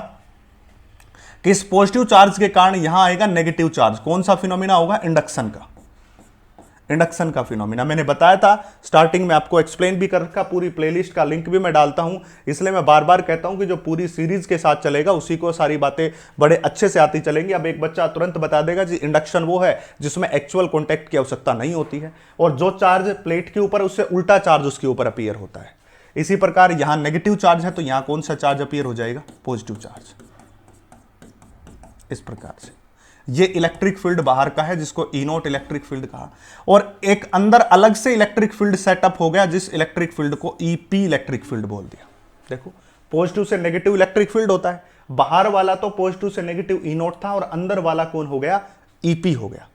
कि इस पॉजिटिव चार्ज के कारण यहां आएगा नेगेटिव चार्ज। कौन सा फिनोमिना होगा, इंडक्शन का, इंडक्शन का फिनोमिना। मैंने बताया था स्टार्टिंग में, आपको एक्सप्लेन भी कर रखा, पूरी प्लेलिस्ट का लिंक भी मैं डालता हूं, इसलिए मैं बार बार कहता हूं कि जो पूरी सीरीज के साथ चलेगा उसी को सारी बातें बड़े अच्छे से आती चलेंगी। अब एक बच्चा तुरंत बता देगा जी इंडक्शन वो है जिसमें एक्चुअल कॉन्टैक्ट की आवश्यकता नहीं होती है, और जो चार्ज प्लेट के ऊपर उससे उल्टा चार्ज उसके ऊपर अपीयर होता है। इसी प्रकार यहां नेगेटिव चार्ज है तो यहां कौन सा चार्ज अपीयर हो जाएगा, पॉजिटिव चार्ज, इस प्रकार से। ये इलेक्ट्रिक फील्ड बाहर का है जिसको ई नॉट इलेक्ट्रिक फील्ड कहा, और एक अंदर अलग से इलेक्ट्रिक फील्ड सेटअप हो गया जिस इलेक्ट्रिक फील्ड को ईपी इलेक्ट्रिक फील्ड बोल दिया। देखो पॉजिटिव से नेगेटिव इलेक्ट्रिक फील्ड होता है। बाहर वाला तो पॉजिटिव से नेगेटिव ई नॉट था और अंदर वाला कौन हो गया, ईपी हो गया।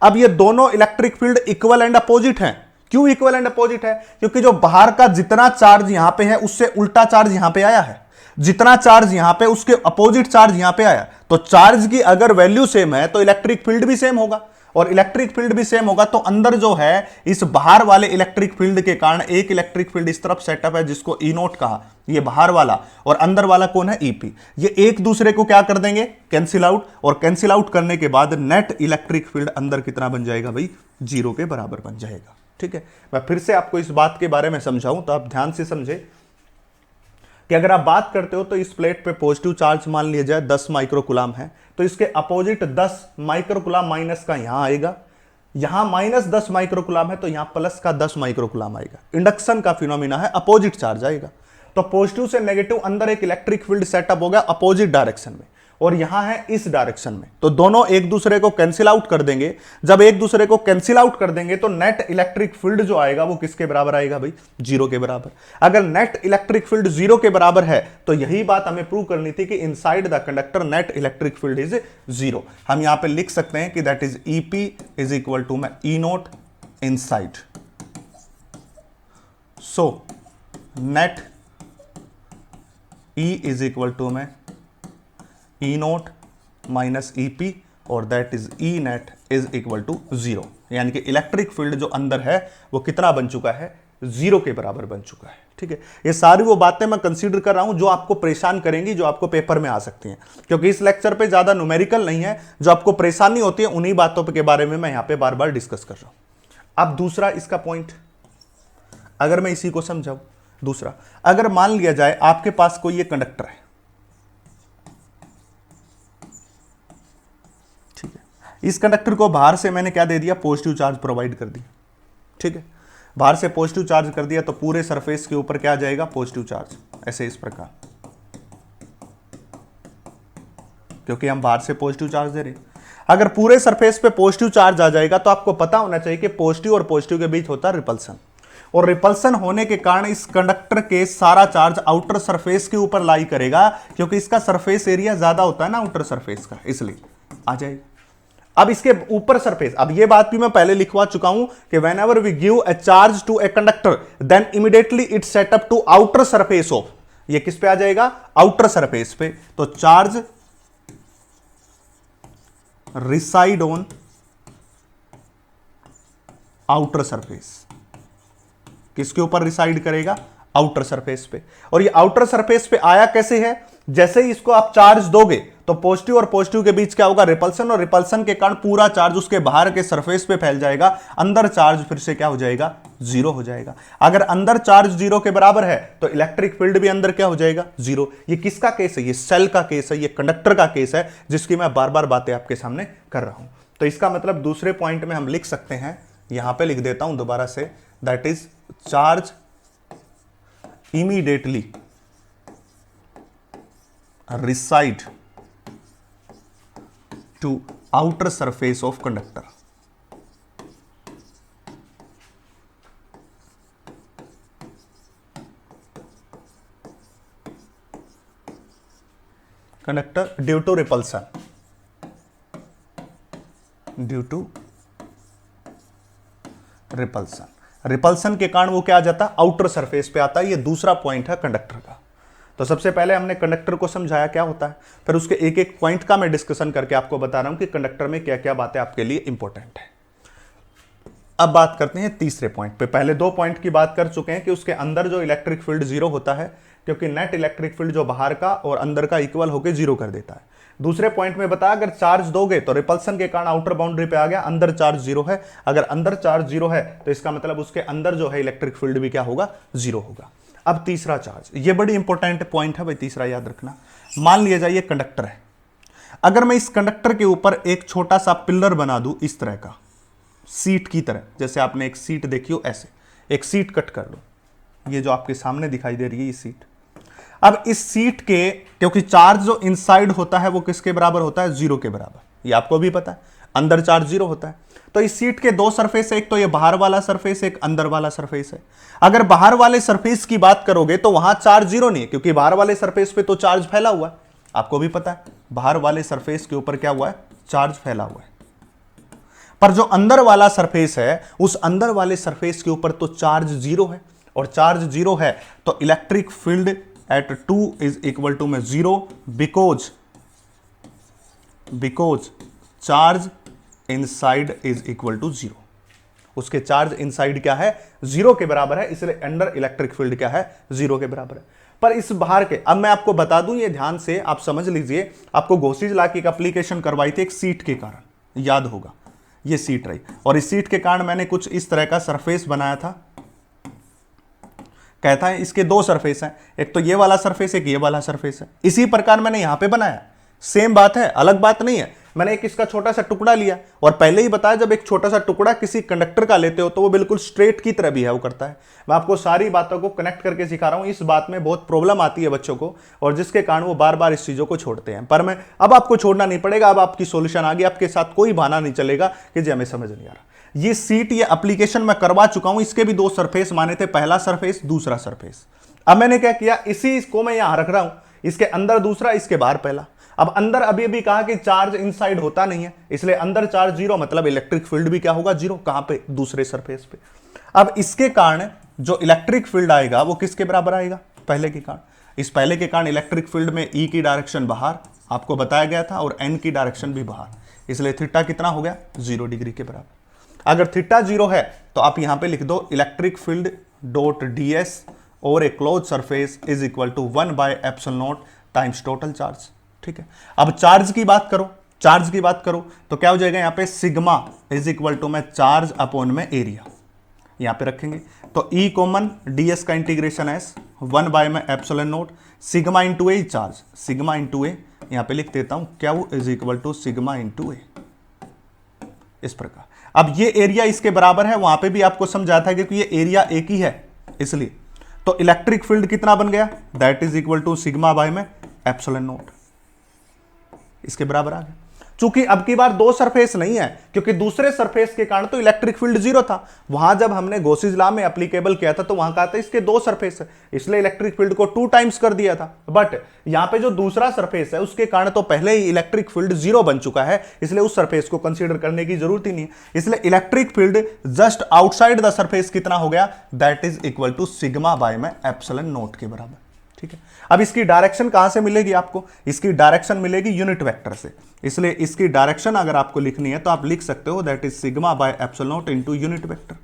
अब ये दोनों electric field equal and opposite हैं। क्यों इक्वल एंड अपोजिट है? क्योंकि जो बाहर का जितना चार्ज यहां पे है उससे उल्टा चार्ज यहां पे आया है, जितना चार्ज यहां पे उसके अपोजिट चार्ज यहां पे आया। तो चार्ज की अगर वैल्यू सेम है तो इलेक्ट्रिक फील्ड भी सेम होगा, और इलेक्ट्रिक फील्ड भी सेम होगा तो अंदर जो है इस बाहर वाले इलेक्ट्रिक फील्ड के कारण एक इलेक्ट्रिक फील्ड इस तरफ सेटअप है जिसको ई नोट कहा, ये बाहर वाला, और अंदर वाला कौन है, ईपी। ये एक दूसरे को क्या कर देंगे, कैंसिल आउट, और कैंसिल आउट करने के बाद नेट इलेक्ट्रिक फील्ड अंदर कितना बन जाएगा भाई, 0 के बराबर बन जाएगा। ठीक है, मैं फिर से आपको इस बात के बारे में समझाऊं तो आप ध्यान से समझे कि अगर आप बात करते हो तो इस प्लेट पे पॉजिटिव चार्ज मान लिया जाए 10 माइक्रोकुलाम है, तो इसके अपोजिट 10 माइक्रोकुलाम माइनस का यहां आएगा, यहां माइनस 10 माइक्रोकुलाम है तो यहां प्लस का 10 माइक्रोकुलाम आएगा। इंडक्शन का फिनोमिना है, अपोजिट चार्ज आएगा। तो पॉजिटिव से नेगेटिव अंदर एक इलेक्ट्रिक फील्ड सेटअप हो गया अपोजिट डायरेक्शन में, और यहां है इस डायरेक्शन में, तो दोनों एक दूसरे को कैंसिल आउट कर देंगे। जब एक दूसरे को कैंसिल आउट कर देंगे तो नेट इलेक्ट्रिक फील्ड जो आएगा वो किसके बराबर आएगा भाई, 0 के बराबर। अगर नेट इलेक्ट्रिक फील्ड 0 के बराबर है तो यही बात हमें प्रूव करनी थी कि inside the conductor net electric field is 0। हम यहां पे लिख सकते हैं कि that is EP is equal to में E naught inside, so net E is equal to में ई नोट माइनस ईपी, और that is E net is equal to 0। यानी कि इलेक्ट्रिक फील्ड जो अंदर है वो कितना बन चुका है, 0 के बराबर बन चुका है। ठीक है, ये सारी वो बातें मैं कंसीडर कर रहा हूं जो आपको परेशान करेंगी, जो आपको पेपर में आ सकती हैं, क्योंकि इस लेक्चर पे ज्यादा न्यूमेरिकल नहीं है, जो आपको परेशानी होती है उन्हीं बातों के बारे में मैं यहां पे बार बार डिस्कस कर रहा हूं। अब दूसरा इसका पॉइंट, अगर मैं इसी को समझाऊं, दूसरा, अगर मान लिया जाए आपके पास कोई ये कंडक्टर है, ठीक है, इस कंडक्टर को बाहर से मैंने क्या दे दिया, पॉजिटिव चार्ज प्रोवाइड कर दिया। ठीक है, बाहर से पॉजिटिव चार्ज कर दिया तो पूरे सरफेस के ऊपर क्या आ जाएगा, पॉजिटिव चार्ज, ऐसे इस प्रकार, क्योंकि हम बाहर से पॉजिटिव चार्ज दे रहे हैं। अगर पूरे सरफेस पे पॉजिटिव चार्ज आ जाएगा तो आपको पता होना चाहिए कि पॉजिटिव और पॉजिटिव के बीच होता है रिपल्सन, और रिपल्सन होने के कारण इस कंडक्टर के सारा चार्ज आउटर सरफेस के ऊपर लाई करेगा, क्योंकि इसका सरफेस एरिया ज्यादा होता है ना आउटर सरफेस का, इसलिए आ जाएगा। अब इसके ऊपर सरफेस, अब ये बात भी मैं पहले लिखवा चुका हूं कि whenever we give a charge to a conductor then immediately it set up to outer surface of, ये किस पे आ जाएगा, आउटर सरफेस पे। तो charge reside on outer surface, किसके ऊपर रिसाइड करेगा, आउटर सरफेस पे। और ये आउटर सरफेस पे आया कैसे है, जैसे ही इसको आप चार्ज दोगे तो पॉजिटिव और पॉजिटिव के बीच क्या होगा, रिपल्सन, और रिपल्सन के कारण पूरा चार्ज उसके बाहर के सरफेस पे फैल जाएगा, अंदर चार्ज फिर से क्या हो जाएगा, 0 हो जाएगा। अगर अंदर चार्ज 0 के बराबर है तो इलेक्ट्रिक फील्ड भी अंदर क्या हो जाएगा, 0। ये किसका केस है, ये सेल का केस है, ये कंडक्टर का केस है, जिसकी मैं बार बार बातें आपके सामने कर रहा हूं। तो इसका मतलब दूसरे पॉइंट में हम लिख सकते हैं, यहां पे लिख देता हूं दोबारा से, that is charge immediately reside to outer surface of conductor। conductor due to repulsion, due to repulsion, repulsion के कारण वो क्या आ जाता है, आउटर सरफेस पे आता है। ये दूसरा पॉइंट है कंडक्टर का। तो सबसे पहले हमने कंडक्टर को समझाया क्या होता है, फिर उसके एक एक पॉइंट का मैं डिस्कशन करके आपको बता रहा हूं कि कंडक्टर में क्या क्या बातें आपके लिए इंपॉर्टेंट है। अब बात करते हैं तीसरे पॉइंट पे। पहले 2 पॉइंट की बात कर चुके हैं कि उसके अंदर जो इलेक्ट्रिक फील्ड 0 होता है, क्योंकि नेट इलेक्ट्रिक फील्ड जो बाहर का और अंदर का इक्वल होकर 0 कर देता है। दूसरे पॉइंट में बताया अगर चार्ज दोगे तो रिपल्सन के कारण आउटर बाउंड्री पे आ गया, अंदर चार्ज 0 है। अगर अंदर चार्ज 0 है तो इसका मतलब उसके अंदर जो है इलेक्ट्रिक फील्ड भी क्या होगा, 0 होगा। अब तीसरा चार्ज, ये बड़ी इंपॉर्टेंट पॉइंट है भाई, तीसरा याद रखना। मान लिया जाए ये कंडक्टर है, अगर मैं इस कंडक्टर के ऊपर एक छोटा सा पिलर बना दूं इस तरह का, सीट की तरह, जैसे आपने एक सीट देखी हो ऐसे एक सीट कट कर लो, ये जो आपके सामने दिखाई दे रही है ये सीट। अब इस सीट के, क्योंकि चार्ज जो इनसाइड होता है वो किसके बराबर होता है, 0 के बराबर, ये आपको भी पता है। अंदर चार्ज जीरो होता है। तो इस सीट के दो सरफेस है, एक तो ये बाहर वाला सरफेस, एक अंदर वाला सरफेस है। अगर बाहर वाले सरफेस की बात करोगे तो वहां चार्ज जीरो नहीं है, क्योंकि बाहर वाले सरफेस पे तो चार्ज फैला हुआ है, आपको भी पता है बाहर वाले सरफेस के ऊपर क्या हुआ है, चार्ज फैला हुआ है। पर जो अंदर वाला सरफेस है, उस अंदर वाले सरफेस के ऊपर तो चार्ज जीरो है, और चार्ज जीरो है तो electric field at 2 is equal to में zero, because charge inside is equal to zero. उसके चार्ज इनसाइड क्या है, जीरो के बराबर है, इसलिए अंडर इलेक्ट्रिक फील्ड क्या है, जीरो के बराबर है। पर इस बाहर के, अब मैं आपको बता दूं, ये ध्यान से आप समझ लीजिए, आपको गॉसिज लॉ की एक एप्लीकेशन करवाई थी एक सीट के कारण, याद होगा, ये सीट रही, और इस सीट के कारण मैंने कुछ इस तरह का सरफेस बनाया था। कहता है इसके दो सरफेस हैं, एक तो ये वाला सरफेस, एक ये वाला सरफेस है। इसी प्रकार मैंने यहां पे बनाया, सेम बात है, अलग बात नहीं है। मैंने एक इसका छोटा सा टुकड़ा लिया, और पहले ही बताया जब एक छोटा सा टुकड़ा किसी कंडक्टर का लेते हो तो वो बिल्कुल स्ट्रेट की तरह बिहेव करता है। मैं आपको सारी बातों को कनेक्ट करके सिखा रहा हूं, इस बात में बहुत प्रॉब्लम आती है बच्चों को, और जिसके कारण वो बार बार इस चीजों को छोड़ते हैं। पर मैं अब आपको छोड़ना नहीं पड़ेगा, अब आपकी सोल्यूशन आ गई, आपके साथ कोई बहाना नहीं चलेगा कि जी हमें समझ नहीं आ रहा। ये सीट, ये एप्लीकेशन मैं करवा चुका हूं, इसके भी दो सरफेस माने थे, पहला सरफेस, दूसरा सरफेस। अब मैंने क्या किया, इसी को मैं यहां रख रहा हूं, इसके अंदर दूसरा, इसके बाहर पहला। अब अंदर अभी भी कहा कि चार्ज इनसाइड होता नहीं है, इसलिए अंदर चार्ज जीरो, मतलब इलेक्ट्रिक फील्ड भी क्या होगा, जीरो। कहां पे, दूसरे सरफेस पे। अब इसके कारण जो इलेक्ट्रिक फील्ड आएगा वो किसके बराबर आएगा, पहले के कारण। इस पहले के कारण इलेक्ट्रिक फील्ड में ई की डायरेक्शन बाहर, आपको बताया गया था, और एन की डायरेक्शन भी बाहर, इसलिए थीटा कितना हो गया, 0 डिग्री के बराबर। अगर थीटा 0 है तो आप यहां पे लिख दो इलेक्ट्रिक फील्ड डॉट ds और a closed surface is equal to 1/ε0 times total charge. ठीक है, अब चार्ज की बात करो, चार्ज की बात करो तो क्या हो जाएगा, यहां पे सिग्मा इज इक्वल टू में चार्ज अपॉन में एरिया, यहां पे रखेंगे तो ई कॉमन, ds का integration as 1/ε0, sigma into a charge, sigma into a, यहां पे लिख देता हूं Q is equal to sigma into a, इस प्रकार। अब ये एरिया इसके बराबर है, वहां पे भी आपको समझाया था क्योंकि ये एरिया एक ही है इसलिए। तो इलेक्ट्रिक फील्ड कितना बन गया, that is equal to sigma by में ε0, इसके बराबर आ गया। चूंकि अब की बार दो सरफेस नहीं है, क्योंकि दूसरे सरफेस के कारण तो इलेक्ट्रिक फील्ड जीरो था, वहां जब हमने गॉसिज लॉ में एप्लीकेबल किया था तो वहां कहा था इसके दो सरफेस है, इसलिए इलेक्ट्रिक फील्ड को 2 टाइम्स कर दिया था। बट यहां पे जो दूसरा सरफेस है उसके कारण तो पहले ही इलेक्ट्रिक फील्ड जीरो बन चुका है, इसलिए उस सरफेस को कंसीडर करने की जरूरत ही नहीं है। इसलिए electric field just outside the surface कितना हो गया, that is equal to sigma by में ε0 के बराबर। ठीक है, अब इसकी डायरेक्शन कहां से मिलेगी आपको, इसकी डायरेक्शन मिलेगी यूनिट वेक्टर से, इसलिए इसकी डायरेक्शन अगर आपको लिखनी है तो आप लिख सकते हो that is sigma by ε0 into unit vector.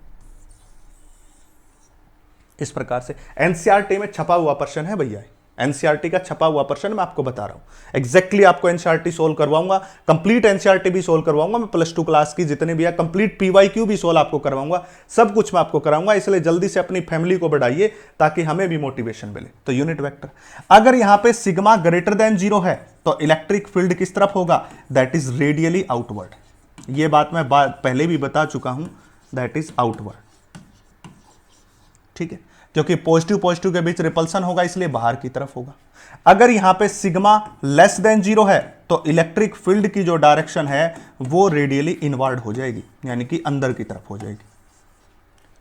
इस प्रकार से एनसीईआरटी में छपा हुआ प्रश्न है भैया, एनसीईआरटी का छपा हुआ प्रश्न मैं आपको बता रहा हूं, एग्जैक्टली आपको एनसीईआरटी सोल्व करवाऊंगा, कंप्लीट एनसीईआरटी भी सोल्व करवाऊंगा मैं, +2 क्लास की जितने भी है कंप्लीट पीवाईक्यू भी सोल्व आपको करवाऊंगा, सब कुछ मैं आपको कराऊंगा। इसलिए जल्दी से अपनी फैमिली को बढ़ाइए ताकि हमें भी मोटिवेशन मिले। तो यूनिट वेक्टर, अगर यहां पे सिग्मा ग्रेटर देन 0 है तो इलेक्ट्रिक फील्ड किस तरफ होगा, दैट इज रेडियली आउटवर्ड। ये बात मैं पहले भी बता चुका हूं, दैट इज आउटवर्ड। ठीक है, क्योंकि पॉजिटिव पॉजिटिव के बीच रिपल्सन होगा, इसलिए बाहर की तरफ होगा। अगर यहां पे सिग्मा लेस देन 0 है तो इलेक्ट्रिक फील्ड की जो डायरेक्शन है वो रेडियली इनवर्ड हो जाएगी, यानी कि अंदर की तरफ हो जाएगी।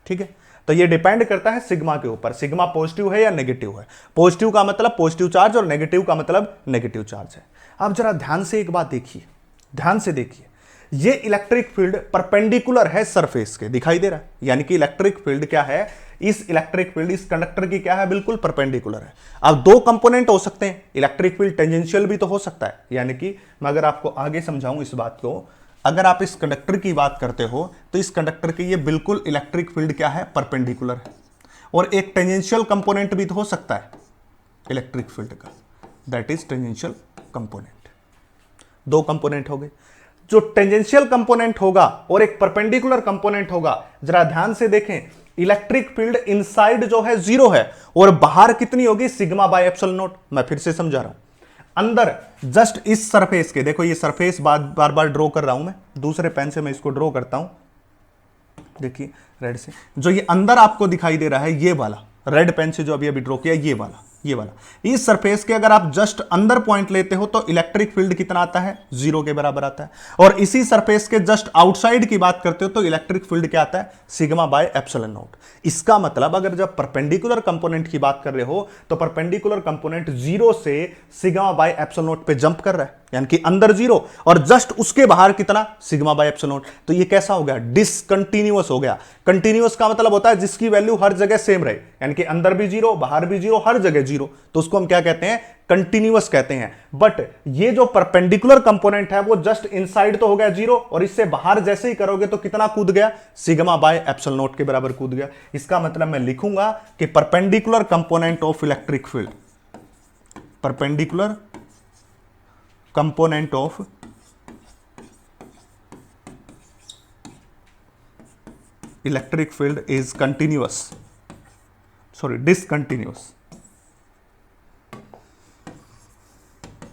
ठीक है, तो ये डिपेंड करता है सिग्मा के ऊपर, सिग्मा पॉजिटिव है या नेगेटिव है। पॉजिटिव का मतलब पॉजिटिव चार्ज और नेगेटिव का मतलब नेगेटिव चार्ज है। अब जरा ध्यान से एक बात देखिए, ध्यान से देखिए, ये इलेक्ट्रिक फील्ड परपेंडिकुलर है सरफेस के, दिखाई दे रहा है, यानी कि इलेक्ट्रिक फील्ड क्या है, इस इलेक्ट्रिक फील्ड इस कंडक्टर की क्या है, बिल्कुल परपेंडिकुलर है। अब दो कंपोनेंट हो सकते हैं, इलेक्ट्रिक फील्ड टेंजेंशियल भी तो हो सकता है, यानी कि मैं अगर आपको आगे समझाऊं इस बात को, अगर आप इस कंडक्टर की बात करते हो तो इस कंडक्टर की ये बिल्कुल इलेक्ट्रिक फील्ड क्या है, परपेंडिकुलर है, और एक टेंजेंशियल कंपोनेंट भी तो हो सकता है इलेक्ट्रिक फील्ड का, दैट इज टेंजेंशियल कंपोनेंट। दो कंपोनेंट हो गए, जो टेंजेंशियल कंपोनेंट होगा और एक परपेंडिकुलर कंपोनेंट होगा, जरा ध्यान से देखें, इलेक्ट्रिक फील्ड इनसाइड जो है 0 है और बाहर कितनी होगी, सिग्मा बाय ε0। मैं फिर से समझा रहा हूं, अंदर जस्ट इस सरफेस के, देखो ये सरफेस बार बार ड्रॉ कर रहा हूं मैं, दूसरे पेन से मैं इसको ड्रॉ करता हूं, देखिए रेड से, जो ये अंदर आपको दिखाई दे रहा है ये वाला, रेड पेन से जो अभी ड्रॉ किया ये वाला, ये वाला, इस सरफेस के अगर आप जस्ट अंदर पॉइंट लेते हो तो इलेक्ट्रिक फील्ड कितना आता है, 0 के बराबर आता है। और इसी सरफेस के जस्ट आउटसाइड की बात करते हो तो इलेक्ट्रिक फील्ड क्या आता है, सिग्मा बाय एप्सिलॉन नॉट। इसका मतलब अगर जब परपेंडिकुलर कंपोनेंट की बात कर रहे हो तो परपेंडिकुलर कंपोनेंट 0 से सिग्मा बाय एप्सिलॉन नॉट पे जंप कर रहा है, यानी कि अंदर 0 और जस्ट उसके बाहर कितना, सिग्मा बाय एप्सिलॉन नॉट। तो ये कैसा हो गया, डिसकंटीन्यूअस हो गया। कंटीन्यूअस का मतलब होता है जिसकी वैल्यू हर जगह सेम रहे, यानी कि अंदर भी 0, बाहर भी 0, हर जगह 0, तो उसको हम क्या कहते हैं, कंटीन्यूअस कहते हैं। बट ये जो परपेंडिकुलर कंपोनेंट है वो जस्ट इनसाइड तो हो गया 0 और इससे बाहर जैसे ही करोगे तो कितना कूद गया, सिग्मा बाय एप्सिलॉन नॉट के बराबर कूद गया। इसका मतलब मैं लिखूंगा कि perpendicular component of electric field, perpendicular component of electric field is continuous, sorry, discontinuous,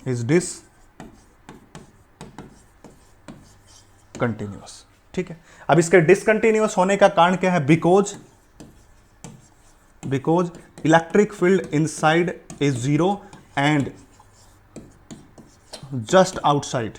is discontinuous। ठीक है, अब इसके डिसकंटिन्यूअस होने का कारण क्या है, because electric field inside is 0 and just outside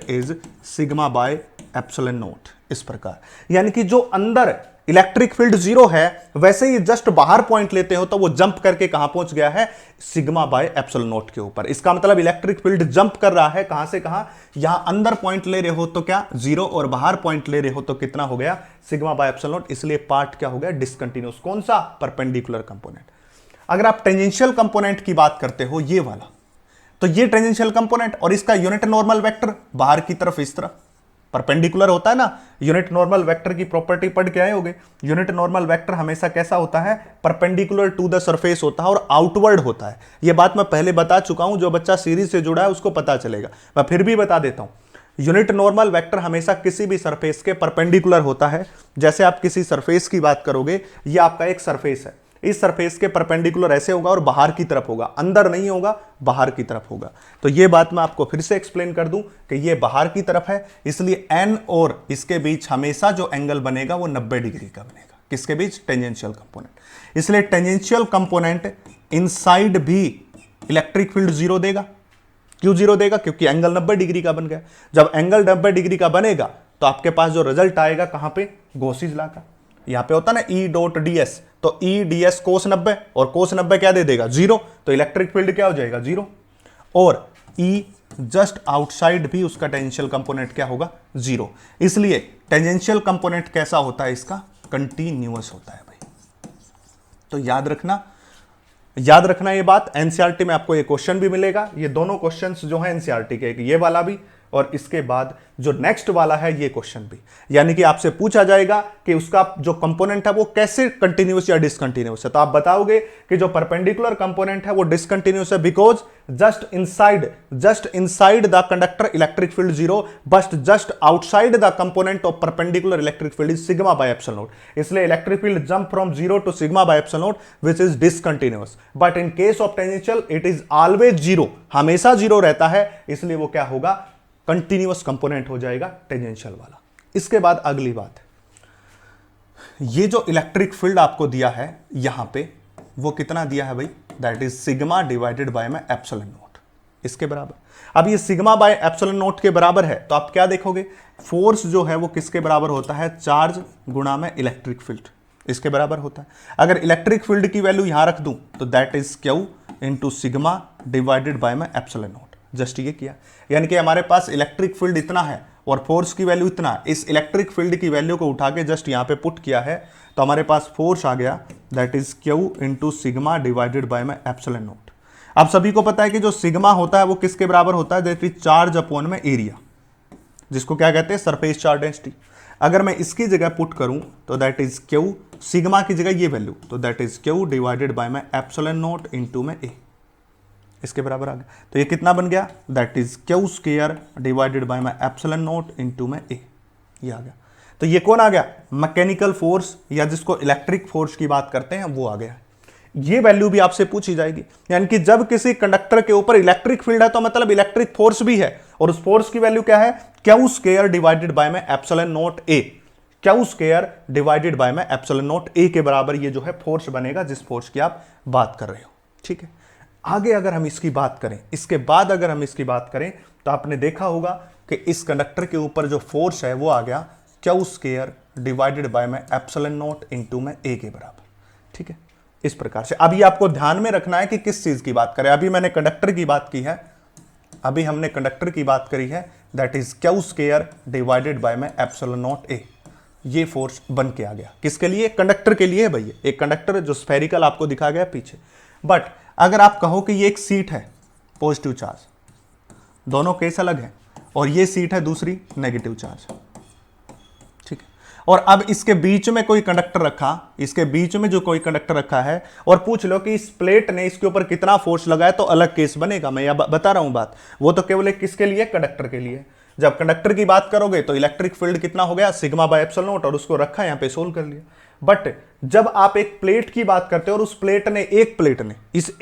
is sigma by epsilon naught। इस प्रकार, यानी कि जो अंदर इलेक्ट्रिक फील्ड 0 है वैसे ही जस्ट बाहर पॉइंट लेते हो तो वो जंप करके कहां पहुंच गया है, सिग्मा बाय एप्सिलॉन नॉट के ऊपर। इसका मतलब इलेक्ट्रिक फील्ड जंप कर रहा है कहां से कहां, यहां अंदर पॉइंट ले रहे हो तो क्या 0 और बाहर पॉइंट ले रहे हो तो कितना हो गया, सिग्मा बाय एप्सिलॉन नॉट। इसलिए पार्ट क्या हो गया, डिसकंटिन्यूअस। कौन सा, परपेंडिकुलर कंपोनेंट। अगर आप टेंजेंशियल कंपोनेंट की बात करते हो, ये वाला, तो ये टेंजेंशियल कंपोनेंट और इसका यूनिट नॉर्मल वेक्टर बाहर की तरफ इस तरह परपेंडिकुलर होता है ना। यूनिट नॉर्मल वेक्टर की प्रॉपर्टी पढ़ के आए होगे, यूनिट नॉर्मल वेक्टर हमेशा कैसा होता है, परपेंडिकुलर टू द सरफेस होता है और आउटवर्ड होता है। यह बात मैं पहले बता चुका हूं, जो बच्चा सीरीज से जुड़ा है उसको पता चलेगा, मैं फिर भी बता देता हूं। यूनिट नॉर्मल वेक्टर हमेशा किसी भी सरफेस के परपेंडिकुलर होता है। जैसे आप किसी सरफेस की बात करोगे, यह आपका एक सरफेस है, इस सरफेस के परपेंडिकुलर ऐसे होगा और बाहर की तरफ होगा, अंदर नहीं होगा, बाहर की तरफ होगा। तो ये बात मैं आपको फिर से एक्सप्लेन कर दूं कि ये बाहर की तरफ है, इसलिए n और इसके बीच हमेशा जो एंगल बनेगा वो 90 डिग्री का बनेगा। किसके बीच, टेंजेंशियल कंपोनेंट। इसलिए टेंजेंशियल कंपोनेंट इनसाइड भी इलेक्ट्रिक फील्ड 0 देगा। क्यों 0 देगा, क्योंकि एंगल 90 डिग्री का बन गया। जब एंगल 90 डिग्री का बनेगा तो आपके पास जो रिजल्ट आएगा कहां पे, गॉसिस लॉ का। यहां पे होता ना E डॉट ds, तो E ds कोस 90 और कोस 90 क्या दे देगा, 0, तो इलेक्ट्रिक फील्ड क्या हो जाएगा, 0। और E जस्ट आउटसाइड भी उसका टेंजेंशियल कंपोनेंट क्या होगा, 0। इसलिए टेंजेंशियल कंपोनेंट कैसा होता है, इसका कंटीन्यूअस होता है भाई। तो याद रखना ये बात। एनसीईआरटी में आपको ये क्वेश्चन भी मिलेगा। ये दोनों क्वेश्चंस जो है एनसीईआरटी के, ये वाला भी और इसके बाद जो नेक्स्ट वाला है ये क्वेश्चन भी, यानी कि आपसे पूछा जाएगा कि उसका जो कंपोनेंट है वो कैसे कंटीन्यूअस या डिसकंटीन्यूअस है। तो आप बताओगे कि जो परपेंडिकुलर कंपोनेंट है वो डिसकंटीन्यूअस है because just inside the conductor electric field 0, but just outside the component of perpendicular electric field is sigma by epsilon naught. इसलिए electric field jump from 0 to sigma by epsilon naught which is discontinuous, but in case of tangential it is always 0, हमेशा 0 रहता है, इसलिए वो क्या होगा, continuous component हो जाएगा टेंजेंशियल वाला। इसके बाद अगली बात, ये जो इलेक्ट्रिक फील्ड आपको दिया है यहां पे, वो कितना दिया है भाई, that is sigma divided by में एप्सिलॉन नॉट, इसके बराबर। अब ये सिग्मा बाय एप्सिलॉन नॉट के बराबर है तो आप क्या देखोगे, फोर्स जो है वो किसके बराबर होता है, चार्ज गुणा में इलेक्ट्रिक फील्ड, इसके बराबर होता है। अगर इलेक्ट्रिक फील्ड की वैल्यू यहां रख दूं तो that is Q into sigma divided by में एप्सिलॉन नॉट। जस्ट ये किया, यानी कि हमारे पास इलेक्ट्रिक फील्ड इतना है और फोर्स की वैल्यू इतना, इस इलेक्ट्रिक फील्ड की वैल्यू को उठा के जस्ट यहां पे पुट किया है तो हमारे पास फोर्स आ गया, that is Q into sigma divided by में एप्सिलॉन नॉट। आप सभी को पता है कि जो सिग्मा होता है वो किसके बराबर होता है, दैट इज चार्ज अपॉन में एरिया, जिसको क्या कहते हैं, सरफेस चार्ज डेंसिटी। अगर मैं इसकी जगह पुट करूं तो दैट इज क्यू, सिग्मा की जगह ये वैल्यू, तो that is Q divided by में एप्सिलॉन नॉट इंटू में ए, इसके बराबर आ गया। तो ये कितना बन गया, that is Q square divided by में एप्सिलॉन नॉट इंटू में ए, ये आ गया। तो ये कौन आ गया, मैकेनिकल फोर्स या जिसको इलेक्ट्रिक फोर्स की बात करते हैं वो आ गया। ये वैल्यू भी आपसे पूछी जाएगी, यानी कि जब किसी कंडक्टर के ऊपर इलेक्ट्रिक फील्ड है तो मतलब इलेक्ट्रिक फोर्स भी है और उस फोर्स की वैल्यू क्या है, क्यू स्क्वायर डिवाइडेड बाय में epsilon not a. Q square divided by में एप्सिलॉन नॉट ए के बराबर ये जो है फोर्स बनेगा, जिस फोर्स की आप बात कर रहे हो। ठीक है, आगे अगर हम इसकी बात करें, इसके बाद अगर हम इसकी बात करें तो आपने देखा होगा कि इस कंडक्टर के ऊपर जो फोर्स है वो आ गया क्यू स्क्वायर डिवाइडेड बाय में एप्सिलॉन नॉट इनटू में ए के बराबर। ठीक है, इस प्रकार से अब ये आपको ध्यान में रखना है कि किस चीज की बात करें। अभी मैंने कंडक्टर की बात की है, अभी हमने कंडक्टर की बात करी है, that is Q square divided by में एप्सिलॉन नॉट ए। ये फोर्स बन के आ गया किसके लिए? कंडक्टर के लिए है भैया, एक कंडक्टर जो स्फेरिकल आपको दिखा गया पीछे। बट अगर आप कहो कि ये एक सीट है पॉजिटिव चार्ज, दोनों केस अलग है, और ये सीट है दूसरी नेगेटिव चार्ज। ठीक है, और अब इसके बीच में कोई कंडक्टर रखा, इसके बीच में जो कोई कंडक्टर रखा है, और पूछ लो कि इस प्लेट ने इसके ऊपर कितना फोर्स लगाया, तो अलग केस बनेगा। मैं यह बता रहा हूं बात, वो तो केवल एक किसके लिए? कंडक्टर के लिए। जब कंडक्टर की बात करोगे तो इलेक्ट्रिक फील्ड कितना हो गया? सिग्मा बाय एप्सिलॉन नॉट, और उसको रखा यहां पे सोल्व कर लिया। बट जब आप एक प्लेट की बात करते हो और उस प्लेट ने, इस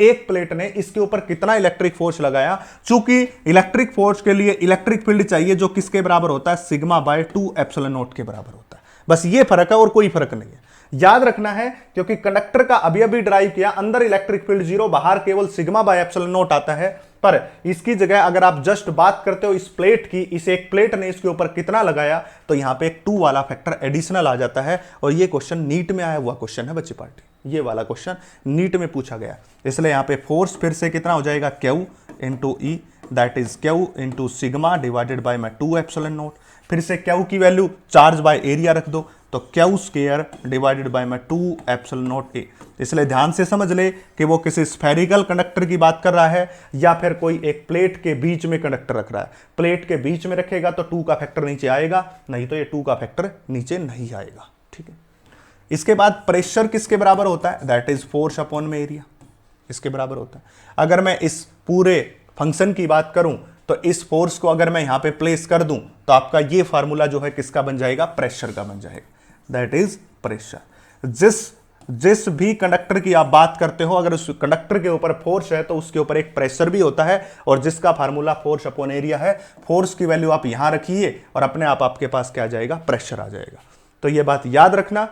एक प्लेट ने इसके ऊपर कितना इलेक्ट्रिक फोर्स लगाया, चूंकि इलेक्ट्रिक फोर्स के लिए इलेक्ट्रिक फील्ड चाहिए जो किसके बराबर होता है? सिग्मा बाय 2 एप्सिलॉन नॉट के बराबर होता है। बस ये फर्क है और कोई फर्क नहीं है, याद रखना है। क्योंकि कंडक्टर का अभी ड्राइव किया, अंदर इलेक्ट्रिक फील्ड 0, बाहर केवल सिग्मा बाय एप्सिलॉन नॉट आता है। पर इसकी जगह अगर आप जस्ट बात करते हो इस प्लेट की, इस एक प्लेट ने इसके ऊपर कितना लगाया, तो यहां पे एक 2 वाला फैक्टर एडिशनल आ जाता है। और ये क्वेश्चन नीट में आया हुआ क्वेश्चन है बच्ची पार्टी, ये वाला क्वेश्चन नीट में पूछा गया, इसलिए यहां पे फोर्स फिर से कितना हो जाएगा? Q into E, that is Q into sigma divided by में 2 एप्सिलॉन नॉट। फिर से क्यू की वैल्यू चार्ज बाय एरिया रख दो, तो क्यू स्क्वायर डिवाइडेड बाय में 2 एप्सिलॉन नॉट ए। इसलिए ध्यान से समझ ले कि वो किसी स्फेरिकल कंडक्टर की बात कर रहा है या फिर कोई एक प्लेट के बीच में कंडक्टर रख रहा है। प्लेट के बीच में रखेगा तो 2 का फैक्टर नीचे आएगा, नहीं तो ये 2 का फैक्टर नीचे नहीं आएगा। ठीक है, इसके बाद प्रेशर किसके बराबर होता है? दैट इज फोर्स अपॉन में एरिया, इसके बराबर होता है। अगर मैं इस पूरे फंक्शन की बात करूं तो इस फोर्स को अगर मैं यहां पे प्लेस कर दूं तो आपका ये फार्मूला जो है किसका बन जाएगा? प्रेशर का बन जाएगा, दैट इज प्रेशर। जिस भी कंडक्टर की आप बात करते हो, अगर उस कंडक्टर के ऊपर फोर्स है तो उसके ऊपर एक प्रेशर भी होता है, और जिसका फार्मूला फोर्स अपॉन एरिया है। फोर्स की वैल्यू आप यहां रखिए और अपने आप आपके पास क्या आ जाएगा? प्रेशर आ जाएगा। तो यह बात याद रखना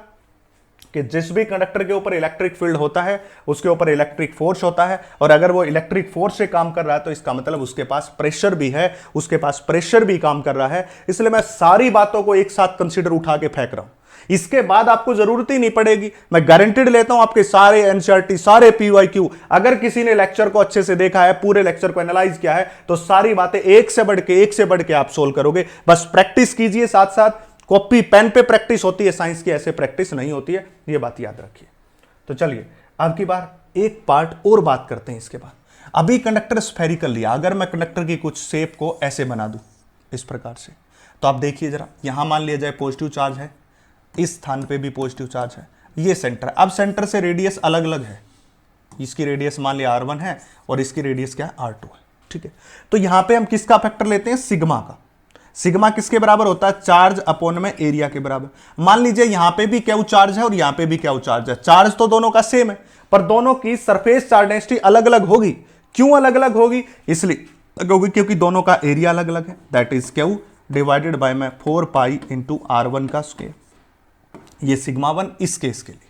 कि जिस भी कंडक्टर के ऊपर इलेक्ट्रिक फील्ड होता है उसके ऊपर इलेक्ट्रिक फोर्स होता है, और अगर वो इलेक्ट्रिक फोर्स से काम कर रहा है तो इसका मतलब उसके पास प्रेशर भी है, उसके पास प्रेशर भी काम कर रहा है। इसलिए मैं सारी बातों को एक साथ कंसीडर उठा के फेंक रहा हूं, इसके बाद आपको जरूरत ही नहीं पड़ेगी। मैं गारंटीड लेता हूं आपके सारे एनसीईआरटी, सारे पीवाईक्यू, अगर किसी ने लेक्चर को अच्छे से देखा है, पूरे लेक्चर को एनालाइज किया है, तो सारी बातें एक से बढ़ के आप सोल्व करोगे। बस प्रैक्टिस कीजिए, साथ साथ कॉपी पेन पे प्रैक्टिस होती है, साइंस की ऐसे प्रैक्टिस नहीं होती है, ये बात याद रखिए। तो चलिए अब की बार एक पार्ट और बात करते हैं इसके बाद। अभी कंडक्टर स्फेरिकल लिया, अगर मैं कंडक्टर की कुछ शेप को ऐसे बना दूं इस प्रकार से, तो आप देखिए जरा, यहां मान लिया जाए पॉजिटिव चार्ज है, इस स्थान पे भी पॉजिटिव चार्ज है, ये सेंटर। अब सेंटर से रेडियस अलग अलग है, इसकी रेडियस मान लिया r1 है और इसकी रेडियस क्या है? r2 है। ठीक है, तो यहां पे हम किसका फैक्टर लेते हैं? सिग्मा का। सिग्मा किसके बराबर होता है? चार्ज अपॉन में एरिया के बराबर। मान लीजिए यहां पे भी क्यू चार्ज है और यहां पे भी क्यू चार्ज है, चार्ज तो दोनों का सेम है, पर दोनों की सरफेस चार्ज डेंसिटी अलग अलग होगी। क्यों अलग अलग होगी? इसलिए होगी क्योंकि दोनों का एरिया अलग अलग है, that is Q divided by में 4 पाई इंटू r1 का स्क्वायर। ये सिग्मा 1 इस केस के लिए,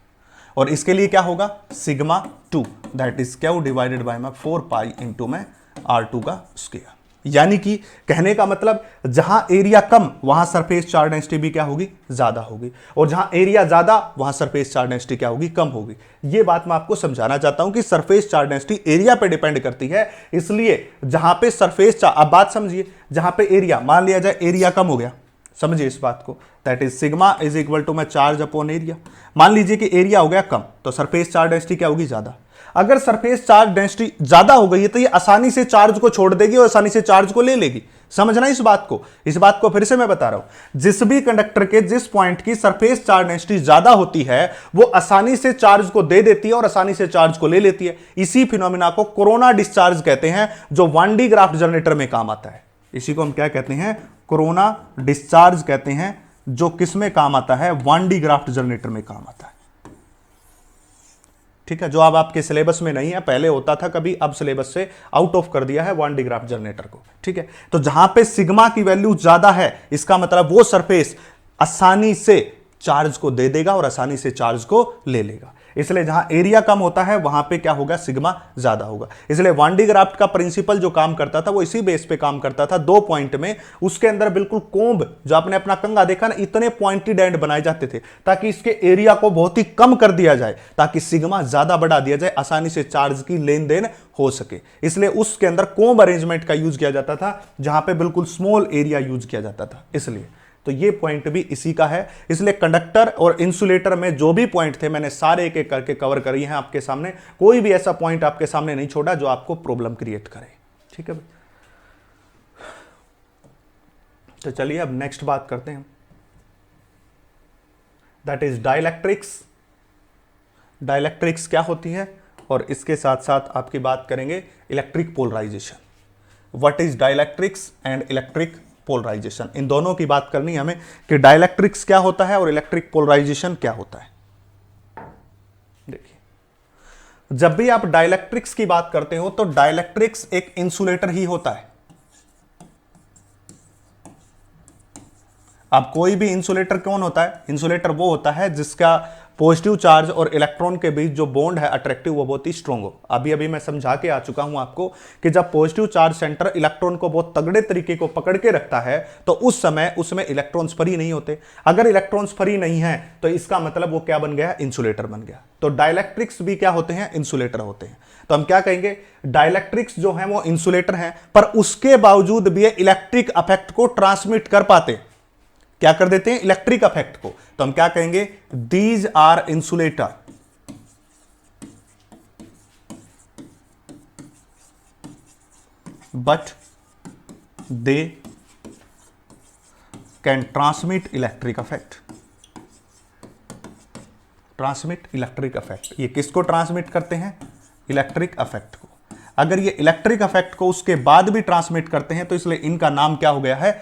और इसके लिए क्या होगा? Sigma 2, that is Q divided by में 4 पाई इंटू में r2 का स्क्वायर। यानी कि कहने का मतलब जहां एरिया कम वहां सरफेस चार्ज डेंसिटी भी क्या होगी? ज्यादा होगी, और जहां एरिया ज्यादा वहां सरफेस चार्ज डेंसिटी क्या होगी? कम होगी। यह बात मैं आपको समझाना चाहता हूं कि सरफेस चार्ज डेंसिटी एरिया पे डिपेंड करती है। इसलिए जहां पे सरफेस चार्ज, अब बात समझिए, जहां पे एरिया, मान लिया जाए एरिया कम हो गया, समझिए इस बात को, that is sigma is equal to में चार्ज अपॉन एरिया। मान लीजिए कि एरिया हो गया कम, तो सरफेस चार्ज डेंसिटी क्या होगी? ज्यादा। अगर सरफेस चार्ज डेंसिटी ज्यादा हो गई है तो ये आसानी से चार्ज को छोड़ देगी और आसानी से चार्ज को ले लेगी। समझना इस बात को फिर से मैं बता रहा हूं, जिस भी कंडक्टर के जिस पॉइंट की सरफेस चार्ज डेंसिटी ज्यादा होती है वो आसानी से चार्ज को दे देती है और आसानी से चार्ज को ले लेती है। इसी फिनोमिना को कोरोना डिस्चार्ज कहते हैं, जो 1D ग्राफ्ट जनरेटर में काम आता है। इसी को हम क्या कहते हैं? कोरोना डिस्चार्ज कहते हैं, जो किस में काम आता है? 1D ग्राफ्ट जनरेटर में काम आता है। ठीक है, जो अब आपके सिलेबस में नहीं है, पहले होता था कभी, अब सिलेबस से आउट ऑफ कर दिया है 1D ग्राफ्ट जनरेटर को। ठीक है, तो जहां पे सिग्मा की वैल्यू ज्यादा है, इसका मतलब वो सरफेस आसानी से चार्ज को दे देगा और आसानी से चार्ज को ले लेगा। इसलिए जहां एरिया कम होता है वहां पे क्या होगा, सिग्मा ज्यादा होगा। इसलिए वान डी ग्राफ्ट का प्रिंसिपल जो काम करता था वो इसी बेस पे काम करता था, 2 पॉइंट में उसके अंदर बिल्कुल कोम्ब, जो आपने अपना कंघा देखा ना, इतने पॉइंटेड एंड बनाए जाते थे ताकि इसके एरिया को बहुत ही कम कर दिया जाए, ताकि सिग्मा ज्यादा बढ़ा दिया जाए, आसानी से चार्ज की लेन देन हो सके। इसलिए उसके अंदर कोम्ब अरेंजमेंट का यूज किया जाता था, जहां पे बिल्कुल स्मॉल एरिया यूज किया जाता था। इसलिए तो ये पॉइंट भी इसी का है। इसलिए कंडक्टर और इंसुलेटर में जो भी पॉइंट थे मैंने सारे एक एक करके कवर करी हैं आपके सामने। कोई भी ऐसा पॉइंट आपके सामने नहीं छोड़ा जो आपको प्रॉब्लम क्रिएट करे। ठीक है भाई, तो चलिए अब नेक्स्ट बात करते हैं, दैट इज डाइलेक्ट्रिक्स। डाइलेक्ट्रिक्स क्या होती है, और इसके साथ साथ आपकी बात करेंगे electric polarisation. What is dielectrics and electric polarisation, इन दोनों की बात करनी है हमें कि डाइलेक्ट्रिक्स क्या होता है और इलेक्ट्रिक पोलराइजेशन क्या होता है। देखिए, जब भी आप डाइलेक्ट्रिक्स की बात करते हो तो डाइलेक्ट्रिक्स एक इंसुलेटर ही होता है। अब कोई भी इंसुलेटर कौन होता है, इंसुलेटर वो होता है जिसका पॉजिटिव चार्ज और इलेक्ट्रॉन के बीच जो बॉन्ड है अट्रैक्टिव, वो बहुत ही स्ट्रांग हो। अभी अभी मैं समझा के आ चुका हूं आपको कि जब पॉजिटिव चार्ज सेंटर इलेक्ट्रॉन को बहुत तगड़े तरीके को पकड़ के रखता है तो उस समय उसमें इलेक्ट्रॉन्स फ्री नहीं होते। अगर इलेक्ट्रॉन्स फ्री नहीं है तो इसका मतलब वो क्या बन गया, इंसुलेटर बन गया। तो डाइलेक्ट्रिक्स भी क्या होते हैं, इंसुलेटर होते हैं। तो हम क्या कहेंगे, डाइलेक्ट्रिक्स जो है वो इंसुलेटर है, पर उसके बावजूद भी ये इलेक्ट्रिक अफेक्ट को ट्रांसमिट कर पाते, क्या कर देते हैं, इलेक्ट्रिक अफेक्ट को। तो हम क्या कहेंगे, these are insulator, but they can transmit electric effect. Transmit electric effect, ये किसको ट्रांसमिट करते हैं, इलेक्ट्रिक अफेक्ट को। अगर ये इलेक्ट्रिक अफेक्ट को उसके बाद भी ट्रांसमिट करते हैं तो इसलिए इनका नाम क्या हो गया है,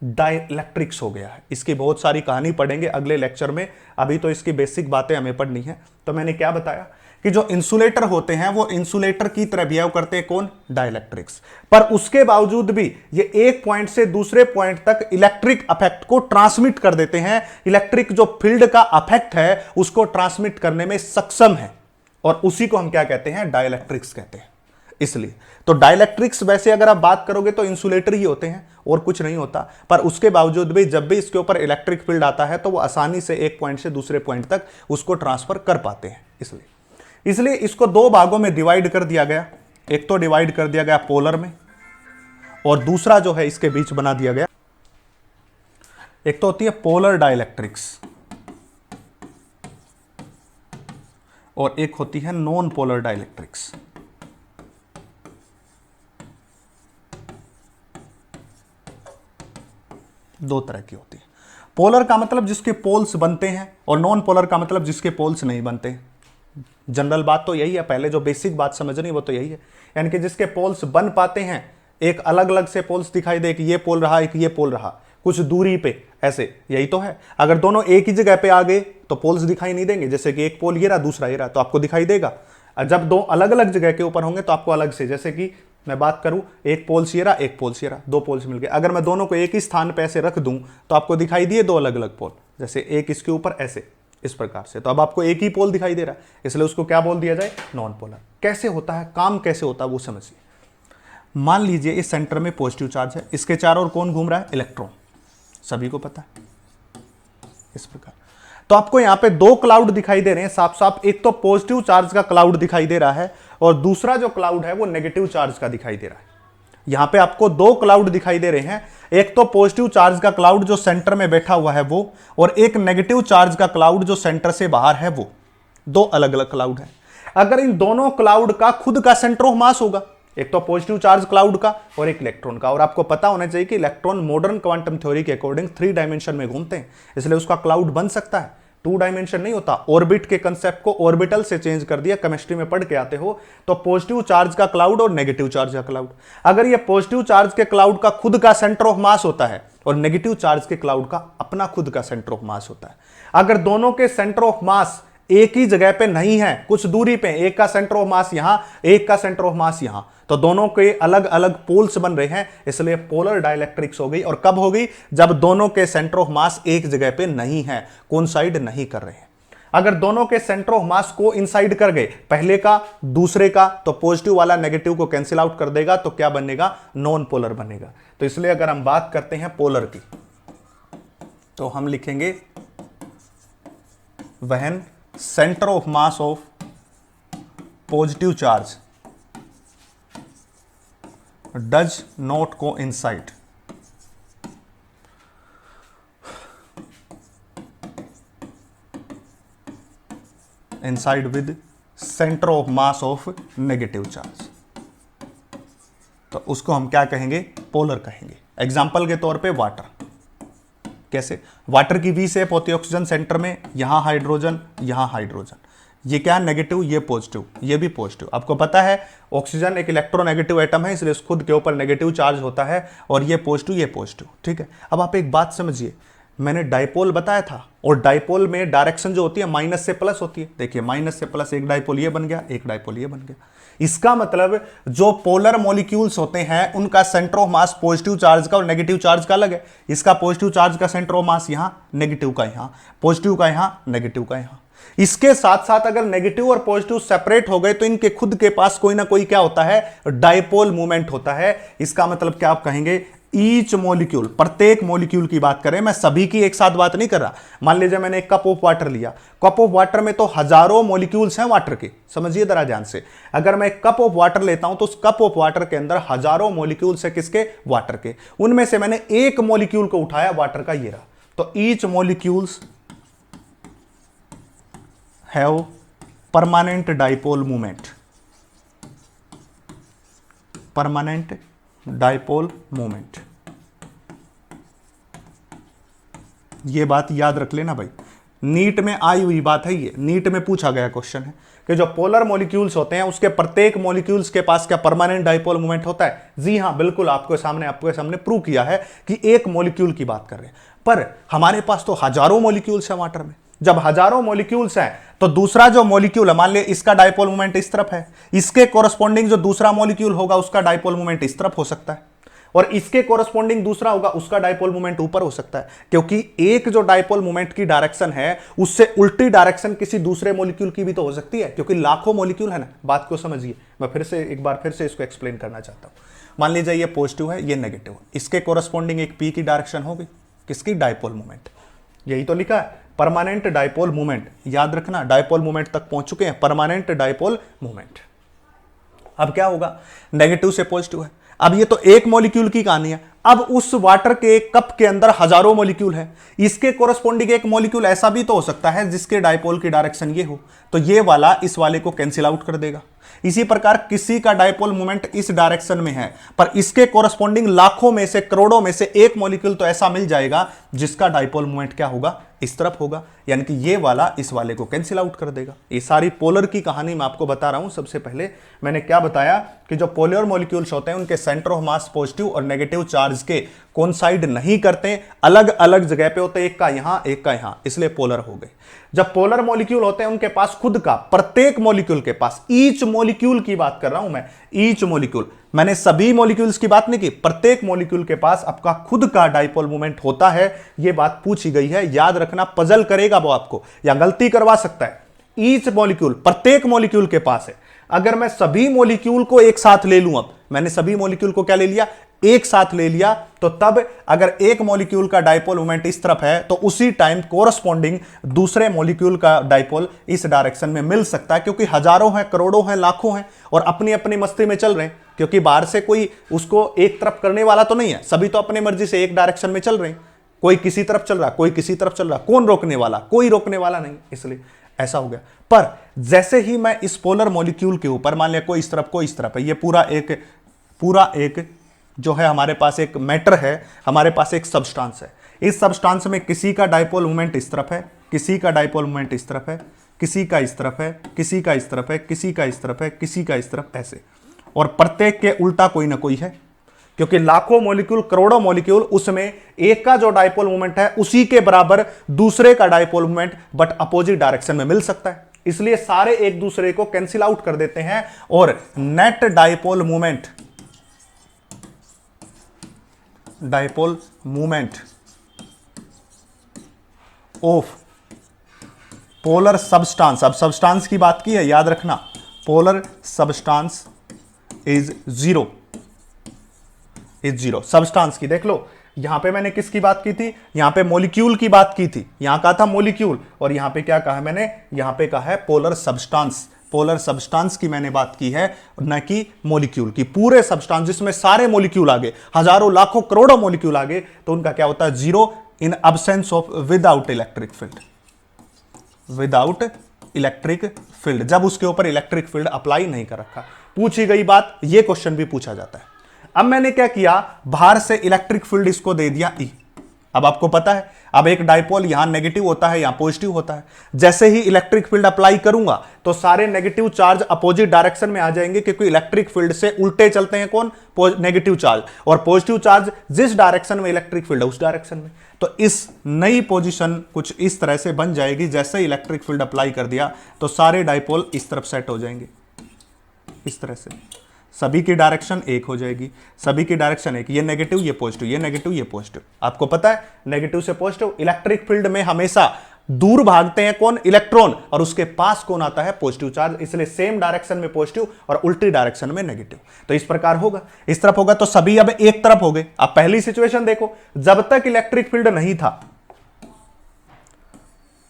डाइलेक्ट्रिक्स हो गया है। इसकी बहुत सारी कहानी पढ़ेंगे अगले लेक्चर में, अभी तो इसकी बेसिक बातें हमें पढ़नी है। तो मैंने क्या बताया कि जो इंसुलेटर होते हैं वो इंसुलेटर की तरह बिहेव करते हैं, कौन, डाइलेक्ट्रिक्स, पर उसके बावजूद भी ये एक पॉइंट से दूसरे पॉइंट तक इलेक्ट्रिक अफेक्ट को ट्रांसमिट कर देते हैं। इलेक्ट्रिक जो फील्ड का अफेक्ट है उसको ट्रांसमिट करने में सक्षम है, और उसी को हम क्या कहते हैं, डाइलेक्ट्रिक्स कहते हैं। इसलिए तो डाइलेक्ट्रिक्स वैसे अगर आप बात करोगे तो इंसुलेटर ही होते हैं और कुछ नहीं होता, पर उसके बावजूद भी जब भी इसके ऊपर इलेक्ट्रिक फील्ड आता है तो वो आसानी से एक पॉइंट से दूसरे पॉइंट तक उसको ट्रांसफर कर पाते हैं। इसलिए इसको 2 भागों में डिवाइड कर दिया गया। एक तो डिवाइड कर दिया गया पोलर में, और दूसरा जो है इसके बीच बना दिया गया, एक तो होती है पोलर डाइलेक्ट्रिक्स और एक होती है नॉन पोलर डाइलेक्ट्रिक्स। दो तरह की होती है। पोलर का मतलब जिसके पोल्स बनते हैं, और नॉन पोलर का मतलब जिसके पोल्स नहीं बनते। जनरल बात तो यही है, पहले जो बेसिक बात समझनी वो तो यही है, यानी कि जिसके पोल्स बन पाते हैं, एक अलग अलग से पोल्स दिखाई दे कि ये पोल रहा, एक ये पोल रहा, कुछ दूरी पे, ऐसे, यही तो है। अगर दोनों एक ही जगह पे आ गए तो पोल्स दिखाई नहीं देंगे, जैसे कि एक पोल ये रहा, दूसरा ये रहा, तो आपको दिखाई देगा। जब 2 अलग अलग जगह के ऊपर होंगे तो आपको अलग से, जैसे कि मैं बात करूं, एक पोल्स ये रहा, एक पोल्स ये रहा, 2 पोल्स मिल गए। अगर मैं दोनों को एक ही स्थान पे ऐसे रख दूं तो आपको दिखाई दिए 2 अलग अलग पोल, जैसे एक इसके ऊपर ऐसे, इस प्रकार से। तो अब आपको एक ही पोल दिखाई दे रहा है, इसलिए उसको क्या बोल दिया जाए, नॉन पोलर। कैसे होता है, काम कैसे होता है वो समझिए। मान लीजिए इस सेंटर में पॉजिटिव चार्ज है, इसके चारों ओर कौन घूम रहा है, इलेक्ट्रॉन, सभी को पता है, इस प्रकार। तो आपको यहां पे 2 क्लाउड दिखाई दे रहे हैं साफ साफ। एक तो पॉजिटिव चार्ज का क्लाउड दिखाई दे रहा है, और दूसरा जो क्लाउड है वो नेगेटिव चार्ज का दिखाई दे रहा है। यहां पे आपको 2 क्लाउड दिखाई दे रहे हैं, एक तो पॉजिटिव चार्ज का क्लाउड जो सेंटर में बैठा हुआ है वो, और एक नेगेटिव चार्ज का क्लाउड जो सेंटर से बाहर है वो। 2 अलग अलग क्लाउड है। अगर इन दोनों क्लाउड का खुद का सेंटर ऑफ मास होगा, एक तो पॉजिटिव चार्ज क्लाउड का और एक इलेक्ट्रॉन का, और आपको पता होना चाहिए कि इलेक्ट्रॉन मॉडर्न क्वांटम थ्योरी के अकॉर्डिंग 3 डायमेंशन में घूमते हैं, इसलिए उसका क्लाउड बन सकता है, 2 डायमेंशन नहीं होता। ऑर्बिट के कंसेप्ट को ऑर्बिटल से चेंज कर दिया, केमिस्ट्री में पढ़ के आते हो। तो पॉजिटिव चार्ज का क्लाउड और नेगेटिव चार्ज का क्लाउड, अगर ये पॉजिटिव चार्ज के क्लाउड का खुद का सेंटर ऑफ मास होता है और नेगेटिव चार्ज के क्लाउड का अपना खुद का सेंटर ऑफ मास होता है, अगर दोनों के सेंटर ऑफ मास एक ही जगह पे नहीं है, कुछ दूरी पे, एक का सेंटर ऑफ मास यहां, एक का सेंटर ऑफ मास यहां, तो दोनों के अलग अलग पोल्स बन रहे हैं, इसलिए पोलर डाइलेक्ट्रिक्स हो गई। और कब हो गई? जब दोनों के सेंटर ऑफ मास एक जगह पे नहीं है, कोइंसाइड नहीं कर रहे हैं। अगर दोनों के सेंटर ऑफ मास को इंसाइड कर गए, पहले का दूसरे का, तो पॉजिटिव वाला नेगेटिव को कैंसिल आउट कर देगा, तो क्या बनेगा? नॉन पोलर बनेगा। तो इसलिए अगर हम बात करते हैं पोलर की, तो हम लिखेंगे when centre of mass of positive charge does not coincide inside with center of mass of negative charge, तो उसको हम क्या कहेंगे? पोलर कहेंगे। एग्जाम्पल के तौर पे वाटर, कैसे? वाटर की वी शेप होती है ऑक्सीजन सेंटर में, यहां हाइड्रोजन, यहां हाइड्रोजन, ये क्या है? नेगेटिव, ये पॉजिटिव, ये भी पॉजिटिव। आपको पता है ऑक्सीजन एक इलेक्ट्रोनेगेटिव एटम है, इसलिए खुद के ऊपर नेगेटिव चार्ज होता है, और ये पॉजिटिव, ये पॉजिटिव। ठीक है, अब आप एक बात समझिए, मैंने डाइपोल बताया था, और डाइपोल में डायरेक्शन जो होती है माइनस से प्लस होती है। देखिए माइनस से प्लस, एक डाइपोल ये बन गया, एक डाइपोल ये बन गया। इसका मतलब जो पोलर मॉलिक्यूल्स होते हैं उनका centre of mass positive charge का और नेगेटिव चार्ज का अलग है। इसका पॉजिटिव चार्ज का सेंटर ऑफ मास यहां, नेगेटिव का यहां, पॉजिटिव का यहां, नेगेटिव का यहां। इसके साथ साथ अगर नेगेटिव और पॉजिटिव सेपरेट हो गए तो इनके खुद के पास कोई ना कोई क्या होता है? डाइपोल मूवमेंट होता है। इसका मतलब क्या आप कहेंगे? ईच मॉलिक्यूल, प्रत्येक मॉलिक्यूल की बात करें, मैं सभी की एक साथ बात नहीं कर रहा। मान लीजिए मैंने एक कप ऑफ वाटर लिया, कप ऑफ वाटर में तो हजारों मॉलिक्यूल्स हैं वाटर के, समझिए जरा ध्यान से। अगर मैं एक कप ऑफ वाटर लेता हूं तो उस कप ऑफ वाटर के अंदर हजारों मॉलिक्यूल्स है, किसके? वाटर के। उनमें से मैंने एक मॉलिक्यूल को उठाया, वाटर का, ये रहा। तो each molecules have permanent dipole movement, permanent dipole moment. ये बात याद रख लेना भाई, नीट में आई हुई बात है, ये नीट में पूछा गया क्वेश्चन है कि जो पोलर मॉलिक्यूल्स होते हैं उसके प्रत्येक मॉलिक्यूल्स के पास क्या परमानेंट डाइपोल मोमेंट होता है? जी हां, बिल्कुल आपके सामने प्रूव किया है कि एक मॉलिक्यूल की बात कर रहे हैं, पर हमारे पास तो हजारों मॉलिक्यूल्स हैं वाटर में। जब हजारों मॉलिक्यूल्स हैं तो दूसरा जो मॉलिक्यूल है, मान लिया इसका डाइपोल मोमेंट इस तरफ है, इसके कोरस्पॉन्डिंग जो दूसरा मॉलिक्यूल होगा उसका डाइपोल मोमेंट इस तरफ हो सकता है, और इसके कोरस्पॉन्डिंग दूसरा होगा, उसका डाइपोल मोमेंट ऊपर हो सकता है। क्योंकि एक जो डाइपोल मोमेंट की डायरेक्शन है उससे उल्टी डायरेक्शन किसी दूसरे मॉलिक्यूल की भी तो हो सकती है, क्योंकि लाखों मॉलिक्यूल है ना। बात को समझिए, मैं एक बार फिर से इसको एक्सप्लेन करना चाहता हूं। मान लीजिए ये पॉजिटिव है, ये नेगेटिव है, इसके कोरस्पॉन्डिंग एक पी की डायरेक्शन होगी, किसकी? Dipole moment. यही तो लिखा है, परमानेंट डाइपोल मूवमेंट। याद रखना, डाइपोल मूवमेंट तक पहुंच चुके हैं, परमानेंट डाइपोल मूवमेंट। अब क्या होगा? नेगेटिव से पॉजिटिव है। अब ये तो एक मॉलिक्यूल की कहानी है, अब उस वाटर के कप के अंदर हजारों मॉलिक्यूल है, इसके कोरस्पॉन्डिंग एक मॉलिक्यूल ऐसा भी तो हो सकता है जिसके डाइपोल की डायरेक्शन ये हो, तो ये वाला इस वाले को कैंसिल आउट कर देगा। इसी प्रकार किसी का डाइपोल मोमेंट इस डायरेक्शन में है, पर इसके कोरस्पॉन्डिंग लाखों में से, करोड़ों में से एक मॉलिक्यूल तो ऐसा मिल जाएगा जिसका डाइपोल मोमेंट क्या होगा? इस तरफ होगा, यानी कि ये वाला इस वाले को कैंसिल आउट कर देगा। ये सारी पोलर की कहानी मैं आपको बता रहा हूं। सबसे पहले मैंने क्या बताया कि जो पोलर मॉलिक्यूल्स होते हैं उनके सेंटर ऑफ मास पॉजिटिव और नेगेटिव चार्ज के कोइंसाइड नहीं करते, अलग अलग जगह पे होते हैं, एक का यहां, एक का यहां, इसलिए पोलर हो गए। जब पोलर मॉलिक्यूल होते हैं उनके पास खुद का, प्रत्येक मॉलिक्यूल के पास, ईच मॉलिक्यूल की बात कर रहा हूं मैं, ईच मॉलिक्यूल, मैंने सभी मॉलिक्यूल्स की बात नहीं की, प्रत्येक मॉलिक्यूल के पास आपका खुद का डाइपोल मोमेंट होता है। यह बात पूछी गई है, याद रखना, पजल करेगा वो आपको या गलती करवा सकता है। ईच मॉलिक्यूल, प्रत्येक मॉलिक्यूल के पास है। अगर मैं सभी मॉलिक्यूल को एक साथ ले लूं, अब मैंने सभी मॉलिक्यूल को क्या ले लिया? एक साथ ले लिया, तो तब अगर एक मॉलिक्यूल का डाइपोल मोमेंट इस तरफ है तो उसी टाइम कोरस्पॉन्डिंग दूसरे मॉलिक्यूल का डाइपोल इस डायरेक्शन में मिल सकता है, क्योंकि हजारों हैं, करोड़ों हैं, लाखों हैं और अपनी अपनी मस्ती में चल रहे हैं, क्योंकि बाहर से कोई उसको एक तरफ करने वाला तो नहीं है, सभी तो अपनी मर्जी से एक डायरेक्शन में चल रहे हैं। कोई किसी तरफ चल रहा, कोई किसी तरफ चल रहा, कौन रोकने वाला? कोई रोकने वाला नहीं, इसलिए ऐसा हो गया। पर जैसे ही मैं इस पोलर मॉलिक्यूल के ऊपर, मान लिया कोई इस तरफ, कोई इस तरफ है, ये पूरा एक जो है हमारे पास एक मैटर है, हमारे पास एक सब्सटेंस है। इस सब्सटेंस में किसी का डाइपोल मोमेंट इस तरफ है, किसी का डाइपोल मोमेंट इस तरफ है, किसी का इस तरफ है, किसी का इस तरफ है, किसी का इस तरफ है, किसी का इस तरफ, ऐसे, और प्रत्येक के उल्टा कोई ना कोई है, क्योंकि लाखों मॉलिक्यूल, करोड़ों मॉलिक्यूल, उसमें एक का जो डाइपोल मोमेंट है उसी के बराबर दूसरे का dipole moment but opposite direction में मिल सकता है। इसलिए सारे एक दूसरे को कैंसिल आउट कर देते हैं और net dipole movement of polar substance, अब सब्सटेंस की बात की है, याद रखना, polar substance is zero, substance की देख लो, यहां पे मैंने किसकी बात की थी, यहां पे मॉलिक्यूल की बात की थी, यहां कहा था मॉलिक्यूल, और यहां पे क्या कहा मैंने, यहां पे कहा है पोलर सब्सटेंस की मैंने बात की है, न कि मॉलिक्यूल की। पूरे सब्सटेंस जिसमें सारे मॉलिक्यूल आ गए, हजारों लाखों करोड़ों मॉलिक्यूल आ गए, तो उनका क्या होता है, zero in absence of without electric field, जब उसके ऊपर इलेक्ट्रिक फील्ड अप्लाई नहीं कर रखा। पूछी गई बात, यह क्वेश्चन भी पूछा जाता है। अब मैंने क्या किया, बाहर से इलेक्ट्रिक फील्ड इसको दे दिया E। अब आपको पता है, अब एक डाइपोल यहां नेगेटिव होता है, यहां पॉजिटिव होता है। जैसे ही इलेक्ट्रिक फील्ड अप्लाई करूंगा तो सारे नेगेटिव चार्ज अपोजिट डायरेक्शन में आ जाएंगे, क्योंकि इलेक्ट्रिक फील्ड से उल्टे चलते हैं कौन, नेगेटिव चार्ज, और पॉजिटिव चार्ज जिस डायरेक्शन में इलेक्ट्रिक फील्ड है उस डायरेक्शन में। तो इस नई पोजीशन कुछ इस तरह से बन जाएगी, जैसे इलेक्ट्रिक फील्ड अप्लाई कर दिया तो सारे डाइपोल इस तरफ सेट हो जाएंगे, इस तरह से सभी की डायरेक्शन एक हो जाएगी, सभी की डायरेक्शन एक, ये नेगेटिव ये पॉजिटिव, ये नेगेटिव ये पॉजिटिव। आपको पता है नेगेटिव से पॉजिटिव, इलेक्ट्रिक फील्ड में हमेशा दूर भागते हैं कौन, इलेक्ट्रॉन, और उसके पास कौन आता है, पॉजिटिव चार्ज, इसलिए सेम डायरेक्शन में पॉजिटिव और उल्टी डायरेक्शन में नेगेटिव। तो इस प्रकार होगा, इस तरफ होगा तो सभी अब एक तरफ हो गए। अब पहली सिचुएशन देखो, जब तक इलेक्ट्रिक फील्ड नहीं था,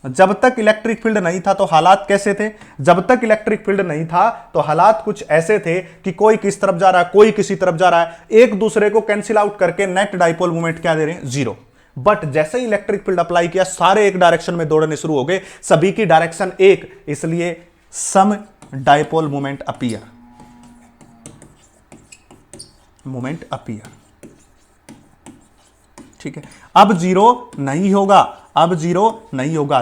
जब तक इलेक्ट्रिक फील्ड नहीं था तो हालात कैसे थे, जब तक इलेक्ट्रिक फील्ड नहीं था तो हालात कुछ ऐसे थे कि कोई किस तरफ जा रहा है, कोई किसी तरफ जा रहा है, एक दूसरे को कैंसिल आउट करके नेट डाइपोल मोमेंट क्या दे रहे हैं, जीरो। बट जैसे ही इलेक्ट्रिक फील्ड अप्लाई किया, सारे एक डायरेक्शन में दौड़ने शुरू हो गए, सभी की डायरेक्शन एक, इसलिए सम डाइपोल मोमेंट अपीयर, ठीक है। अब जीरो नहीं होगा,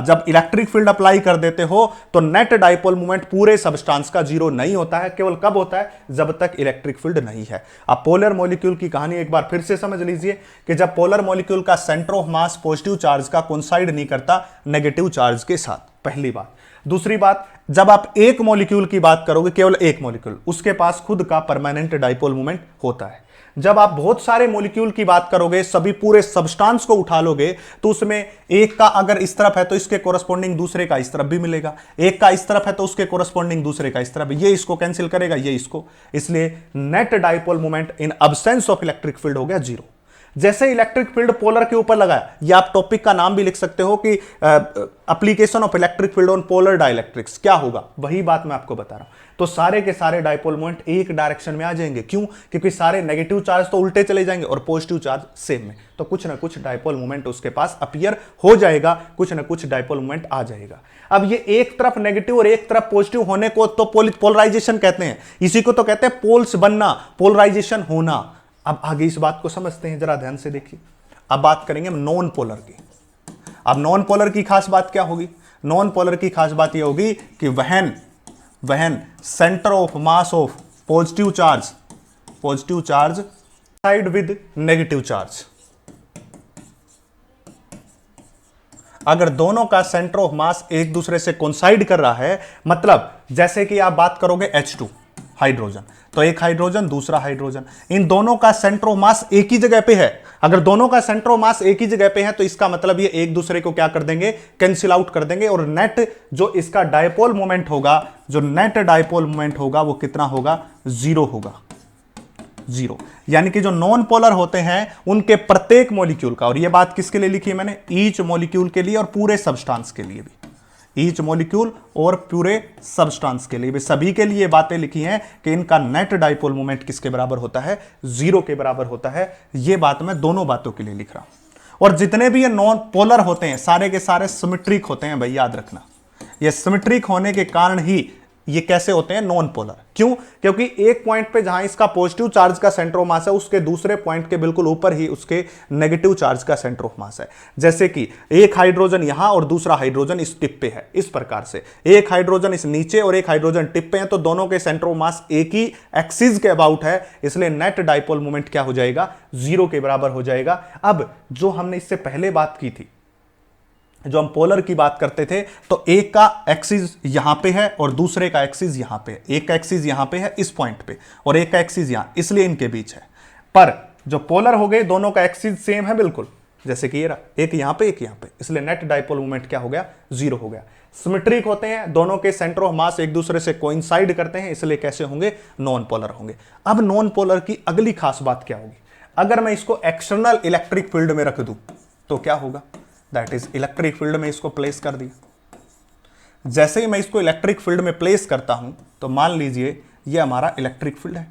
जब इलेक्ट्रिक फील्ड अप्लाई कर देते हो तो नेट डाइपोल मोमेंट पूरे सब्सटेंस का जीरो नहीं होता है, केवल कब होता है, जब तक इलेक्ट्रिक फील्ड नहीं है। अब पोलर मॉलिक्यूल की कहानी एक बार फिर से समझ लीजिए कि जब पोलर मॉलिक्यूल का centre of mass positive charge का कोइंसाइड नहीं करता नेगेटिव चार्ज के साथ, पहली बात। दूसरी बात, जब आप एक मॉलिक्यूल की बात करोगे, केवल एक मॉलिक्यूल, उसके पास खुद का परमानेंट डाइपोल मोमेंट होता है। जब आप बहुत सारे मॉलिक्यूल की बात करोगे, सभी पूरे सब्सटेंस को उठा लोगे, तो उसमें एक का अगर इस तरफ है तो इसके कोरस्पॉन्डिंग दूसरे का इस तरफ भी मिलेगा, एक का इस तरफ है तो उसके कोरस्पॉन्डिंग दूसरे का इस तरफ, ये इसको कैंसिल करेगा, ये इसको, इसलिए net dipole moment in absence of electric field हो गया जीरो। जैसे इलेक्ट्रिक फील्ड पोलर के ऊपर लगाया, या आप टॉपिक का नाम भी लिख सकते हो कि application of electric field on polar dielectrics, क्या होगा, वही बात मैं आपको बता रहा हूं। तो सारे के सारे डाइपोल मोमेंट एक डायरेक्शन में आ जाएंगे, क्यों, क्योंकि सारे नेगेटिव चार्ज तो उल्टे चले जाएंगे और पॉजिटिव चार्ज सेम में, तो कुछ ना कुछ डाइपोल मोमेंट उसके पास अपीयर हो जाएगा, कुछ ना कुछ डाइपोल मोमेंट आ जाएगा। अब ये एक तरफ नेगेटिव और एक तरफ पॉजिटिव होने को तो पोलराइजेशन कहते हैं, इसी को तो कहते हैं पोल्स बनना, पोलराइजेशन होना। अब आगे इस बात को समझते हैं, जरा ध्यान से देखिए। अब बात करेंगे नॉन पोलर की। अब नॉन पोलर की खास बात क्या होगी, नॉन पोलर की खास बात यह होगी कि वहन centre of mass of positive charge side with negative charge, अगर दोनों का सेंटर ऑफ मास एक दूसरे से कोइंसाइड कर रहा है, मतलब जैसे कि आप बात करोगे H2 हाइड्रोजन, तो एक हाइड्रोजन दूसरा हाइड्रोजन, इन दोनों का सेंटर ऑफ मास एक ही जगह पे है। अगर दोनों का सेंटर ऑफ मास एक ही जगह पे है तो इसका मतलब ये एक दूसरे को क्या कर देंगे, कैंसिल आउट कर देंगे, और नेट जो इसका डाइपोल मोमेंट होगा, जो नेट डाइपोल मोमेंट होगा वो कितना होगा, जीरो होगा, जीरो। यानी कि जो नॉन पोलर होते हैं उनके प्रत्येक मॉलिक्यूल का, और ये बात किसके लिए लिखी है मैंने, ईच मॉलिक्यूल के लिए और पूरे सब्सटेंस के लिए भी, ईच मॉलिक्यूल और पूरे सब्सटेंस के लिए भी, सभी के लिए बातें लिखी हैं कि इनका नेट डाइपोल मोमेंट किसके बराबर होता है, जीरो के बराबर होता है। ये बात मैं दोनों बातों के लिए लिख रहा हूं। और जितने भी ये नॉन पोलर होते हैं सारे के सारे सिमेट्रिक होते हैं भाई, याद रखना। ये सिमेट्रिक होने के कारण ही ये कैसे होते हैं, नॉन पोलर। क्यों, क्योंकि एक पॉइंट पे जहां इसका पॉजिटिव चार्ज का सेंटर ऑफ मास है, उसके दूसरे पॉइंट के बिल्कुल ऊपर ही उसके नेगेटिव चार्ज का सेंटर ऑफ मास है। जैसे कि एक हाइड्रोजन यहां और दूसरा हाइड्रोजन इस टिप पे है, इस प्रकार से एक हाइड्रोजन इस नीचे और एक हाइड्रोजन टिप पे है, तो दोनों के सेंटर ऑफ मास एक ही एक्सिस के अबाउट है, इसलिए नेट डाइपोल मोमेंट क्या हो जाएगा, जीरो के बराबर हो जाएगा। अब जो हमने इससे पहले बात की थी, जो हम पोलर की बात करते थे, तो एक का एक्सिस यहां पे है और दूसरे का एक्सिस यहां पे है। एक का एक्सिस यहां पे है इस पॉइंट पे और एक का एक्सिस यहां, इसलिए इनके बीच है। पर जो पोलर हो गए दोनों का एक्सिस सेम है बिल्कुल, जैसे कि ये रहा, एक यहां पे एक यहां पे, इसलिए नेट डाइपोल मोमेंट क्या हो गया, 0 हो गया। सिमेट्रिक होते हैं, दोनों के सेंटर ऑफ मास एक दूसरे से कोइंसाइड करते हैं, इसलिए कैसे होंगे, नॉन पोलर होंगे। अब नॉन पोलर की अगली खास बात क्या होगी, अगर मैं इसको एक्सटर्नल इलेक्ट्रिक फील्ड में रख दूं तो क्या होगा, दैट इज इलेक्ट्रिक फील्ड में इसको प्लेस कर दिया। जैसे ही मैं इसको इलेक्ट्रिक फील्ड में प्लेस करता हूं तो मान लीजिए ये हमारा इलेक्ट्रिक फील्ड है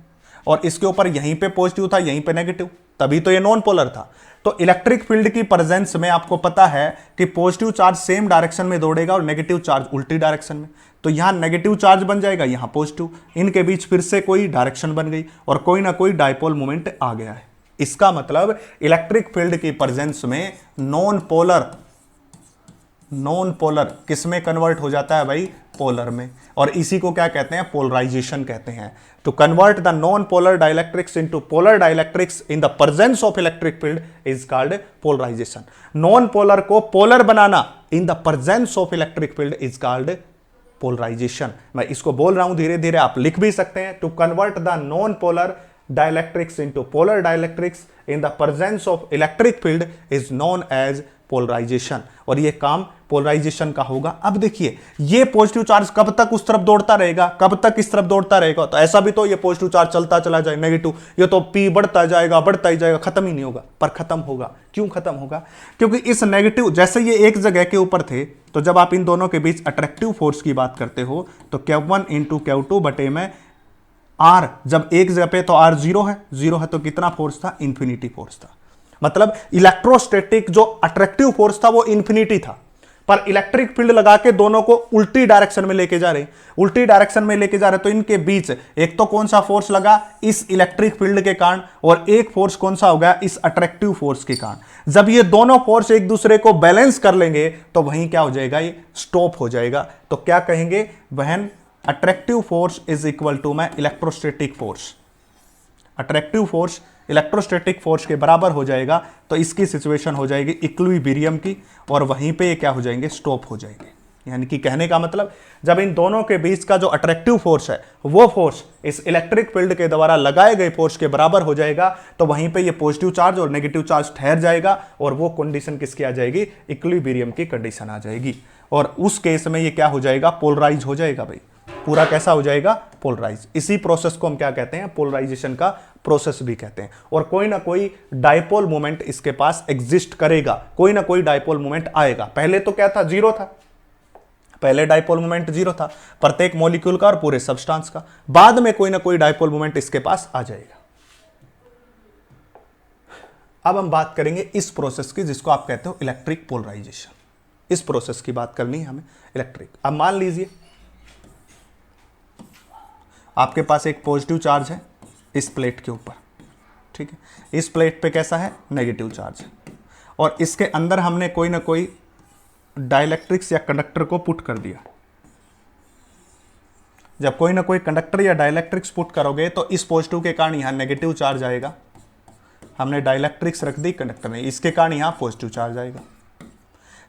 और इसके ऊपर यहीं पे पॉजिटिव था यहीं पे नेगेटिव, तभी तो ये नॉन पोलर था। तो इलेक्ट्रिक फील्ड की प्रेजेंस में आपको पता है कि पॉजिटिव चार्ज सेम डायरेक्शन में दौड़ेगा और नेगेटिव चार्ज उल्टी डायरेक्शन में, तो यहां नेगेटिव चार्ज बन जाएगा, यहां पॉजिटिव, इनके बीच फिर से कोई डायरेक्शन बन गई और कोई ना कोई डाइपोल मोमेंट आ गया है। इसका मतलब इलेक्ट्रिक फील्ड की प्रेजेंस में नॉन पोलर किस में कन्वर्ट हो जाता है भाई, पोलर में, और इसी को क्या कहते हैं, पोलराइजेशन कहते हैं। To convert the non polar dielectrics into polar dielectrics in the presence of electric field is called polarisation. Non polar को पोलर बनाना in the presence of electric field is called polarisation. मैं इसको बोल रहा हूं धीरे धीरे, आप लिख भी सकते हैं। To convert the non polar dielectrics into polar dielectrics in the presence of electric field is known as polarisation, और ये काम पोलराइजेशन का होगा। अब देखिए ये पॉजिटिव चार्ज कब तक उस तरफ दौड़ता रहेगा, कब तक इस तरफ दौड़ता रहेगा, तो ऐसा भी तो ये पॉजिटिव चार्ज चलता चला जाए, नेगेटिव ये तो पी बढ़ता जाएगा बढ़ता ही जाएगा, खत्म ही नहीं होगा। पर खत्म होगा, क्यों खत्म होगा, क्योंकि इस नेगेटिव, जैसे ये एक जगह के ऊपर थे, तो जब आप इन दोनों के बीच अट्रैक्टिव फोर्स की बात करते हो तो Q1 इंटू Q2 बटे में R, जब एक जगह पे तो R 0 है, 0 है तो कितना फोर्स था, इंफिनिटी फोर्स था। मतलब इलेक्ट्रोस्टैटिक जो अट्रैक्टिव फोर्स था वो इंफिनिटी था, पर इलेक्ट्रिक फील्ड लगा के दोनों को उल्टी डायरेक्शन में लेके जा रहे, उल्टी डायरेक्शन में लेके जा रहे, तो इनके बीच एक तो कौन सा फोर्स लगा, इस इलेक्ट्रिक फील्ड के कारण, और एक फोर्स कौन सा हो गया, इस अट्रैक्टिव फोर्स के कारण। जब ये दोनों फोर्स एक दूसरे को बैलेंस कर लेंगे तो वहीं क्या हो जाएगा, ये स्टॉप हो जाएगा। तो क्या कहेंगे, when attractive force is equal to में electrostatic force, attractive force electrostatic force के बराबर हो जाएगा, तो इसकी सिचुएशन हो जाएगी इक्विलिब्रियम की, और वहीं पे क्या हो जाएंगे, स्टॉप हो जाएंगे। यानी कि कहने का मतलब जब इन दोनों के बीच का जो अट्रैक्टिव फोर्स है वो फोर्स इस इलेक्ट्रिक फील्ड के द्वारा लगाए गए फोर्स के बराबर हो जाएगा, तो वहीं पे ये पॉजिटिव चार्ज और नेगेटिव चार्ज ठहर जाएगा, और वो कंडीशन किसकी आ जाएगी, इक्विलिब्रियम की कंडीशन आ जाएगी, और उस केस में ये क्या हो जाएगा, पोलराइज हो जाएगा भाई, पूरा कैसा हो जाएगा, पोलराइज। इसी प्रोसेस को हम क्या कहते हैं, पोलराइजेशन का प्रोसेस भी कहते हैं। और कोई ना कोई डाइपोल मोमेंट इसके पास एग्जिस्ट करेगा, कोई ना कोई डाइपोल मोमेंट आएगा। पहले तो क्या था, 0 था, पहले डाइपोल मोमेंट 0 था प्रत्येक मॉलिक्यूल का और पूरे सब्सटेंस का, बाद में कोई ना कोई डाइपोल मोमेंट इसके पास आ जाएगा। अब हम बात करेंगे इस प्रोसेस की जिसको आप कहते हो इलेक्ट्रिक पोलराइजेशन। इस प्रोसेस की बात करनी है हमें, इलेक्ट्रिक। अब मान लीजिए आपके पास एक पॉजिटिव चार्ज है इस प्लेट के ऊपर, ठीक है, इस प्लेट पे कैसा है, नेगेटिव चार्ज है, और इसके अंदर हमने कोई ना कोई डाइलेक्ट्रिक्स या कंडक्टर को पुट कर दिया। जब कोई ना कोई कंडक्टर या डाइलेक्ट्रिक्स पुट करोगे तो इस पॉजिटिव के कारण यहां नेगेटिव चार्ज आएगा, हमने डाइलेक्ट्रिक्स रख दी कंडक्टर में, इसके कारण यहां पॉजिटिव चार्ज आएगा।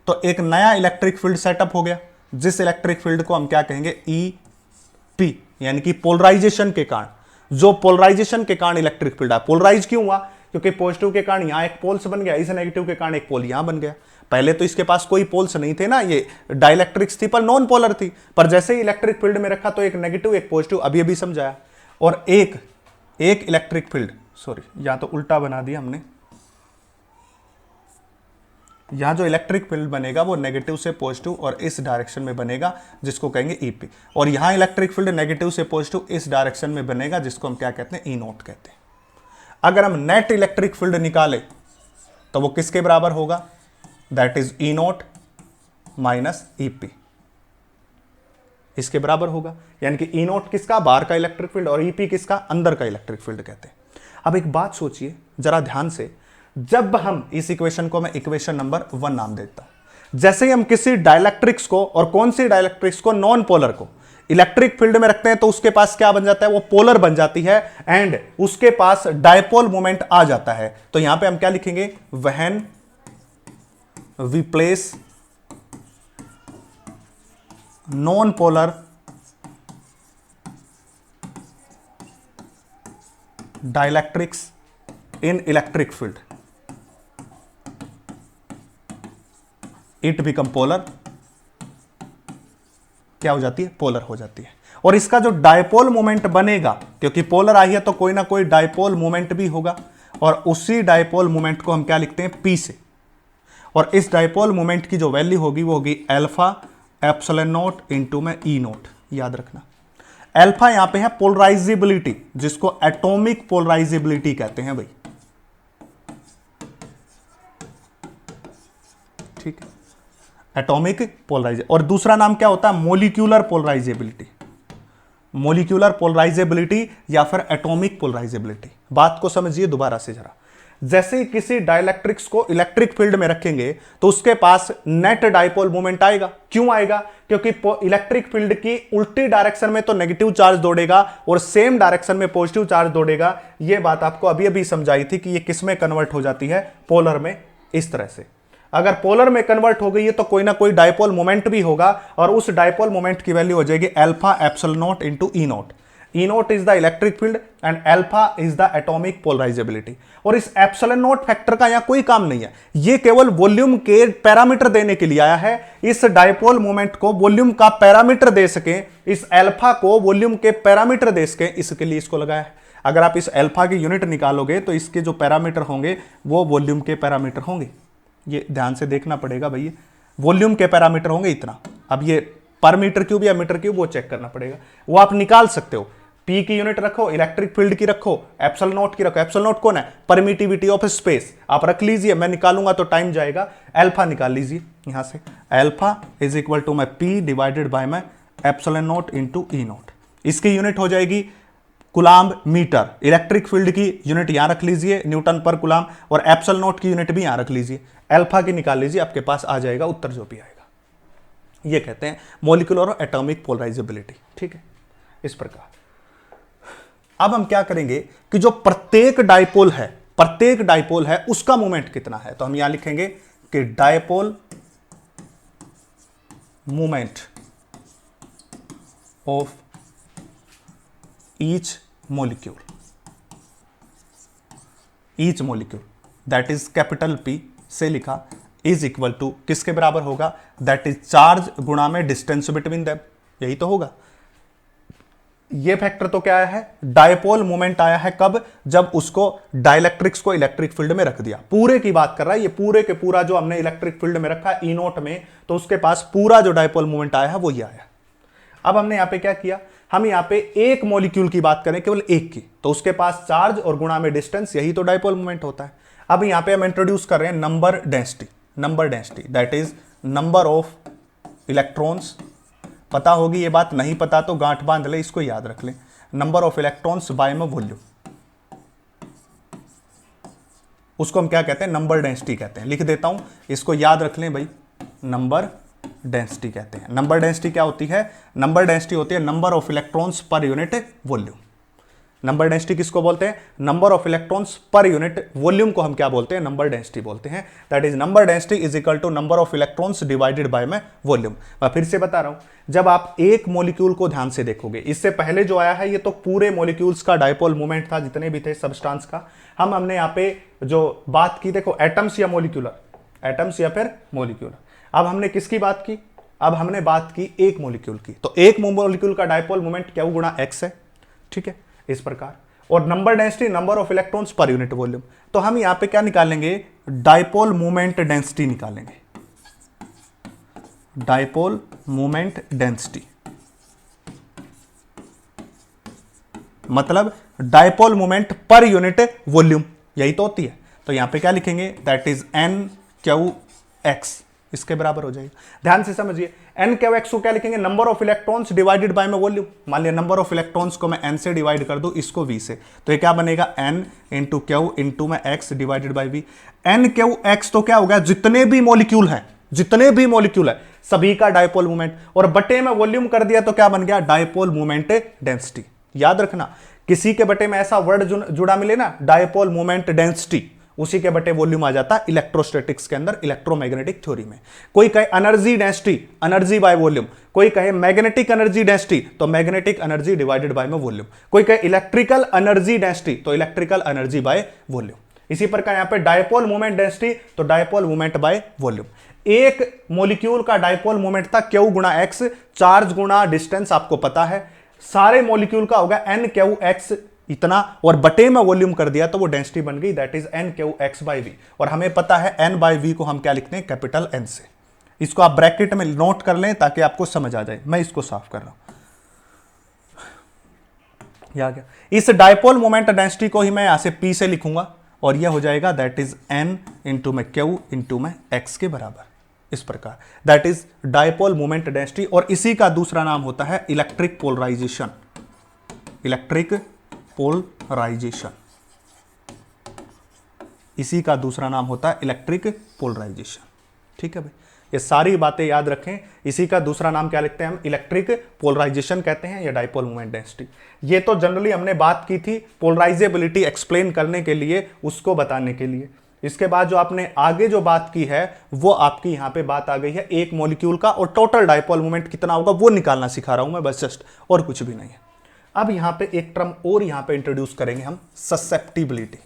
तो एक नया इलेक्ट्रिक फील्ड सेटअप हो गया, जिस इलेक्ट्रिक फील्ड को हम क्या कहेंगे, EP, यानी कि पोलराइजेशन के कारण, जो पोलराइजेशन के कारण इलेक्ट्रिक फील्ड है। पोलराइज क्यों हुआ, क्योंकि पॉजिटिव के कारण यहां एक पोल्स बन गया, इस नेगेटिव के कारण एक पोल यहां बन गया। पहले तो इसके पास कोई पोल्स नहीं थे ना, ये डाइलेक्ट्रिक्स थी पर नॉन पोलर थी, पर जैसे ही इलेक्ट्रिक फील्ड में रखा तो एक नेगेटिव एक पॉजिटिव, अभी अभी समझाया, और एक इलेक्ट्रिक फील्ड, सॉरी यहां तो उल्टा बना दिया हमने, यहां जो इलेक्ट्रिक फील्ड बनेगा वो नेगेटिव से पॉजिटिव और इस डायरेक्शन में बनेगा, जिसको कहेंगे EP, और यहां इलेक्ट्रिक फील्ड नेगेटिव से पॉजिटिव इस डायरेक्शन में बनेगा, जिसको हम क्या कहते हैं, E0 कहते हैं। अगर हम नेट इलेक्ट्रिक फील्ड निकाले तो वो किसके बराबर होगा, that is E0 minus EP, इसके बराबर होगा। यानी कि E0 किसका, बाहर का इलेक्ट्रिक फील्ड, और EP किसका, अंदर का इलेक्ट्रिक फील्ड कहते हैं। अब एक बात सोचिए जरा ध्यान से, जब हम इस इक्वेशन को, मैं इक्वेशन नंबर 1 नाम देता हूं, जैसे ही हम किसी डाइलेक्ट्रिक्स को, और कौन सी डाइलेक्ट्रिक्स को, नॉन पोलर को इलेक्ट्रिक फील्ड में रखते हैं तो उसके पास क्या बन जाता है, वो पोलर बन जाती है, एंड उसके पास डाइपोल मोमेंट आ जाता है। तो यहां पे हम क्या लिखेंगे, when we place non polar dielectrics in electric field, it become polar, क्या हो जाती है, पोलर हो जाती है। और इसका जो डायपोल मोमेंट बनेगा, क्योंकि पोलर आई है तो कोई ना कोई डायपोल मोमेंट भी होगा, और उसी डायपोल मोमेंट को हम क्या लिखते हैं, पी से। और इस डायपोल मोमेंट की जो वैल्यू होगी वो होगी अल्फा एप्सिलॉन नॉट इंटू में ई नॉट, याद रखना। अल्फा यहां पे है पोलराइजेबिलिटी, जिसको एटॉमिक पोलराइजेबिलिटी कहते हैं भाई, ठीक है, एटॉमिक पोलराइजे। और दूसरा नाम क्या होता है, मोलिक्यूलर पोलराइजेबिलिटी, मोलिक्यूलर पोलराइजेबिलिटी या फिर एटॉमिक पोलराइजेबिलिटी। बात को समझिए दोबारा से जरा। जैसे ही किसी डाइलेक्ट्रिक्स को इलेक्ट्रिक फील्ड में रखेंगे तो उसके पास नेट डाइपोल मोमेंट आएगा। क्यों आएगा, क्योंकि इलेक्ट्रिक फील्ड की उल्टी डायरेक्शन में तो नेगेटिव चार्ज दौड़ेगा और सेम डायरेक्शन में पॉजिटिव चार्ज दौड़ेगा। यह बात आपको अभी अभी समझाई थी कि यह किस में कन्वर्ट हो जाती है, पोलर में। इस तरह से अगर पोलर में कन्वर्ट हो गई है तो कोई ना कोई डाइपोल मोमेंट भी होगा, और उस डाइपोल मोमेंट की वैल्यू हो जाएगी alpha epsilon not into E not. E not is the electric field and alpha is the atomic polarisability. और इस एप्सिलॉन नॉट फैक्टर का यहां कोई काम नहीं है, ये केवल वॉल्यूम के पैरामीटर देने के लिए आया है। इस डाइपोल मोमेंट को वॉल्यूम का पैरामीटर दे सके, इस अल्फा को वॉल्यूम के पैरामीटर दे सके, इसके लिए इसको लगाया है। अगर आप इस अल्फा की यूनिट निकालोगे तो इसके जो पैरामीटर होंगे वो वॉल्यूम के पैरामीटर होंगे। ये ध्यान से देखना पड़ेगा भाई, वॉल्यूम के पैरामीटर होंगे इतना। अब ये पर मीटर क्यूब या मीटर क्यूब वो चेक करना पड़ेगा, वो आप निकाल सकते हो। पी की यूनिट रखो, इलेक्ट्रिक फील्ड की रखो, एप्सिलॉन नॉट की रखो। एप्सिलॉन नॉट कौन है, परमिटिविटी ऑफ स्पेस। आप रख लीजिए, मैं निकालूंगा तो टाइम जाएगा। अल्फा निकाल लीजिए यहां से, अल्फा इज इक्वल टू मैं पी डिवाइडेड बाय मैं epsilon not into E not. इसकी यूनिट हो जाएगी कुलाम्ब मीटर। इलेक्ट्रिक फील्ड की यूनिट यहां रख लीजिए, न्यूटन पर कुलाम्ब, और एप्सिलॉन नॉट की यूनिट भी यहां रख लीजिए। अल्फा की निकाल लीजिए, आपके पास आ जाएगा उत्तर जो भी आएगा। ये कहते हैं मॉलिक्यूलर और एटॉमिक पोलराइजेबिलिटी, ठीक है, इस प्रकार। अब हम क्या करेंगे कि जो प्रत्येक डाइपोल है उसका मोमेंट कितना है, तो हम यहां लिखेंगे कि dipole moment of each molecule that is capital P से लिखा, इज इक्वल टू किसके बराबर होगा, दैट इज चार्ज गुणा में डिस्टेंस बिटवीन देम, यही तो होगा। ये फैक्टर तो क्या आया है, डायपोल मोमेंट आया है। कब, जब उसको डाइलेक्ट्रिक्स को इलेक्ट्रिक फील्ड में रख दिया। पूरे की बात कर रहा है, ये पूरे के पूरा जो हमने इलेक्ट्रिक फील्ड में रखा ई नॉट में, तो उसके पास पूरा जो डायपोल मोमेंट आया है वो ये आया। अब हमने यहां पे क्या किया, हम यहां पे एक मॉलिक्यूल की बात करें, केवल एक की, तो उसके पास चार्ज और गुणा में डिस्टेंस, यही तो डायपोल मोमेंट होता है। अब यहां पे हम इंट्रोड्यूस कर रहे हैं number density that is number of electrons. पता होगी ये बात, नहीं पता तो गांठ बांध ले, इसको याद रख ले। नंबर ऑफ इलेक्ट्रॉन्स बाय में वॉल्यूम, उसको हम क्या कहते हैं, नंबर डेंसिटी कहते हैं। लिख देता हूं, इसको याद रख लें भाई, नंबर डेंसिटी कहते हैं। नंबर डेंसिटी क्या होती है, नंबर डेंसिटी होती है number of electrons per unit volume. Number density किसको बोलते हैं, number of electrons per unit volume को हम क्या बोलते हैं, नंबर डेंसिटी बोलते हैं। That is number density is equal to number of electrons divided by में वॉल्यूम। मैं फिर से बता रहा हूं, जब आप एक मॉलिक्यूल को ध्यान से देखोगे, इससे पहले जो आया है ये तो पूरे मॉलिक्यूल्स का डायपोल मोमेंट था, जितने भी थे सब्सटेंस का। हमने यहाँ पे जो बात की, देखो एटम्स या मोलिक्यूलर, एटम्स या फिर मोलिक्यूलर। अब हमने किसकी बात की, अब हमने बात की एक मॉलिक्यूल की। तो एक मॉलिक्यूल का डायपोल मोमेंट क्या गुणा एक्स है, ठीक है, इस प्रकार। और number density number of electrons per unit volume. तो हम यहां पे क्या निकालेंगे, डायपोल मोमेंट डेंसिटी निकालेंगे, डायपोल मोमेंट डेंसिटी, मतलब डायपोल मोमेंट पर यूनिट वॉल्यूम, यही तो होती है। तो यहां पे क्या लिखेंगे, that is an Q x, इसके बराबर हो जाएगा। ध्यान से समझिए, एन क्यू एक्स को क्या लिखेंगे, number of electrons divided by में वॉल्यूम। मान लिया नंबर ऑफ इलेक्ट्रॉन्स को मैं एन से डिवाइड कर दूं, इसको वी से, तो ये क्या बनेगा, एन इंटू क्यू इंटू में X divided by V. N Q X तो क्या हो गया, जितने भी मॉलिक्यूल है सभी का डायपोल मोमेंट, और बटे में वॉल्यूम कर दिया तो क्या बन गया, डायपोल मोमेंट डेंसिटी। याद रखना, किसी के बटे में ऐसा वर्ड जुड़ा मिले ना, डायपोल मोमेंट डेंसिटी, उसी के बटे वॉल्यूम आ जाता है इलेक्ट्रोस्टैटिक्स के अंदर, इलेक्ट्रोमैग्नेटिक थ्योरी में। कोई कहे energy density, energy by volume. कोई कहे मैग्नेटिक एनर्जी डेंसिटी, तो मैग्नेटिक एनर्जी डिवाइडेड बाय में वॉल्यूम। कोई कहे इलेक्ट्रिकल एनर्जी डेंसिटी, तो इलेक्ट्रिकल एनर्जी बाय वॉल्यूम। इसी प्रकार यहां पे डायपोल मोमेंट डेंसिटी, तो डायपोल मोमेंट बाय वॉल्यूम। एक मॉलिक्यूल का डायपोल मोमेंट था Q गुणा एक्स, चार्ज गुणा डिस्टेंस आपको पता है। सारे मॉलिक्यूल का होगा NQX इतना, और बटे में वॉल्यूम कर दिया तो वो डेंसिटी बन गई, दैट इज NQX/V। और हमें पता है N/V को हम क्या लिखते हैं, कैपिटल N से। इसको आप ब्रैकेट में नोट कर लें ताकि आपको समझ आ जाए। मैं इसको साफ कर रहा हूं, या क्या, इस डायपोल मोमेंट डेंसिटी को ही मैं यहां से P से लिखूंगा और यह हो जाएगा दैट इज N इंटू में Q इंटू में X के बराबर। इस प्रकार that is dipole moment density, और इसी का दूसरा नाम होता है इलेक्ट्रिक पोलराइजेशन। इलेक्ट्रिक पोलराइजेशन, इसी का दूसरा नाम होता है इलेक्ट्रिक पोलराइजेशन। ठीक है भाई, ये सारी बातें याद रखें। इसी का दूसरा नाम क्या लिखते हैं हम, इलेक्ट्रिक पोलराइजेशन कहते हैं, या डायपोल मोमेंट डेंसिटी। ये तो जनरली हमने बात की थी पोलराइजेबिलिटी एक्सप्लेन करने के लिए, उसको बताने के लिए। इसके बाद जो आपने आगे जो बात की है वो आपकी यहां पे बात आ गई है एक मॉलिक्यूल का, और टोटल डायपोल मोमेंट कितना होगा वो निकालना सिखा रहा हूं मैं बस, जस्ट, और कुछ भी नहीं है। अब यहां पे एक टर्म और यहां पे इंट्रोड्यूस करेंगे हम, ससेप्टिबिलिटी।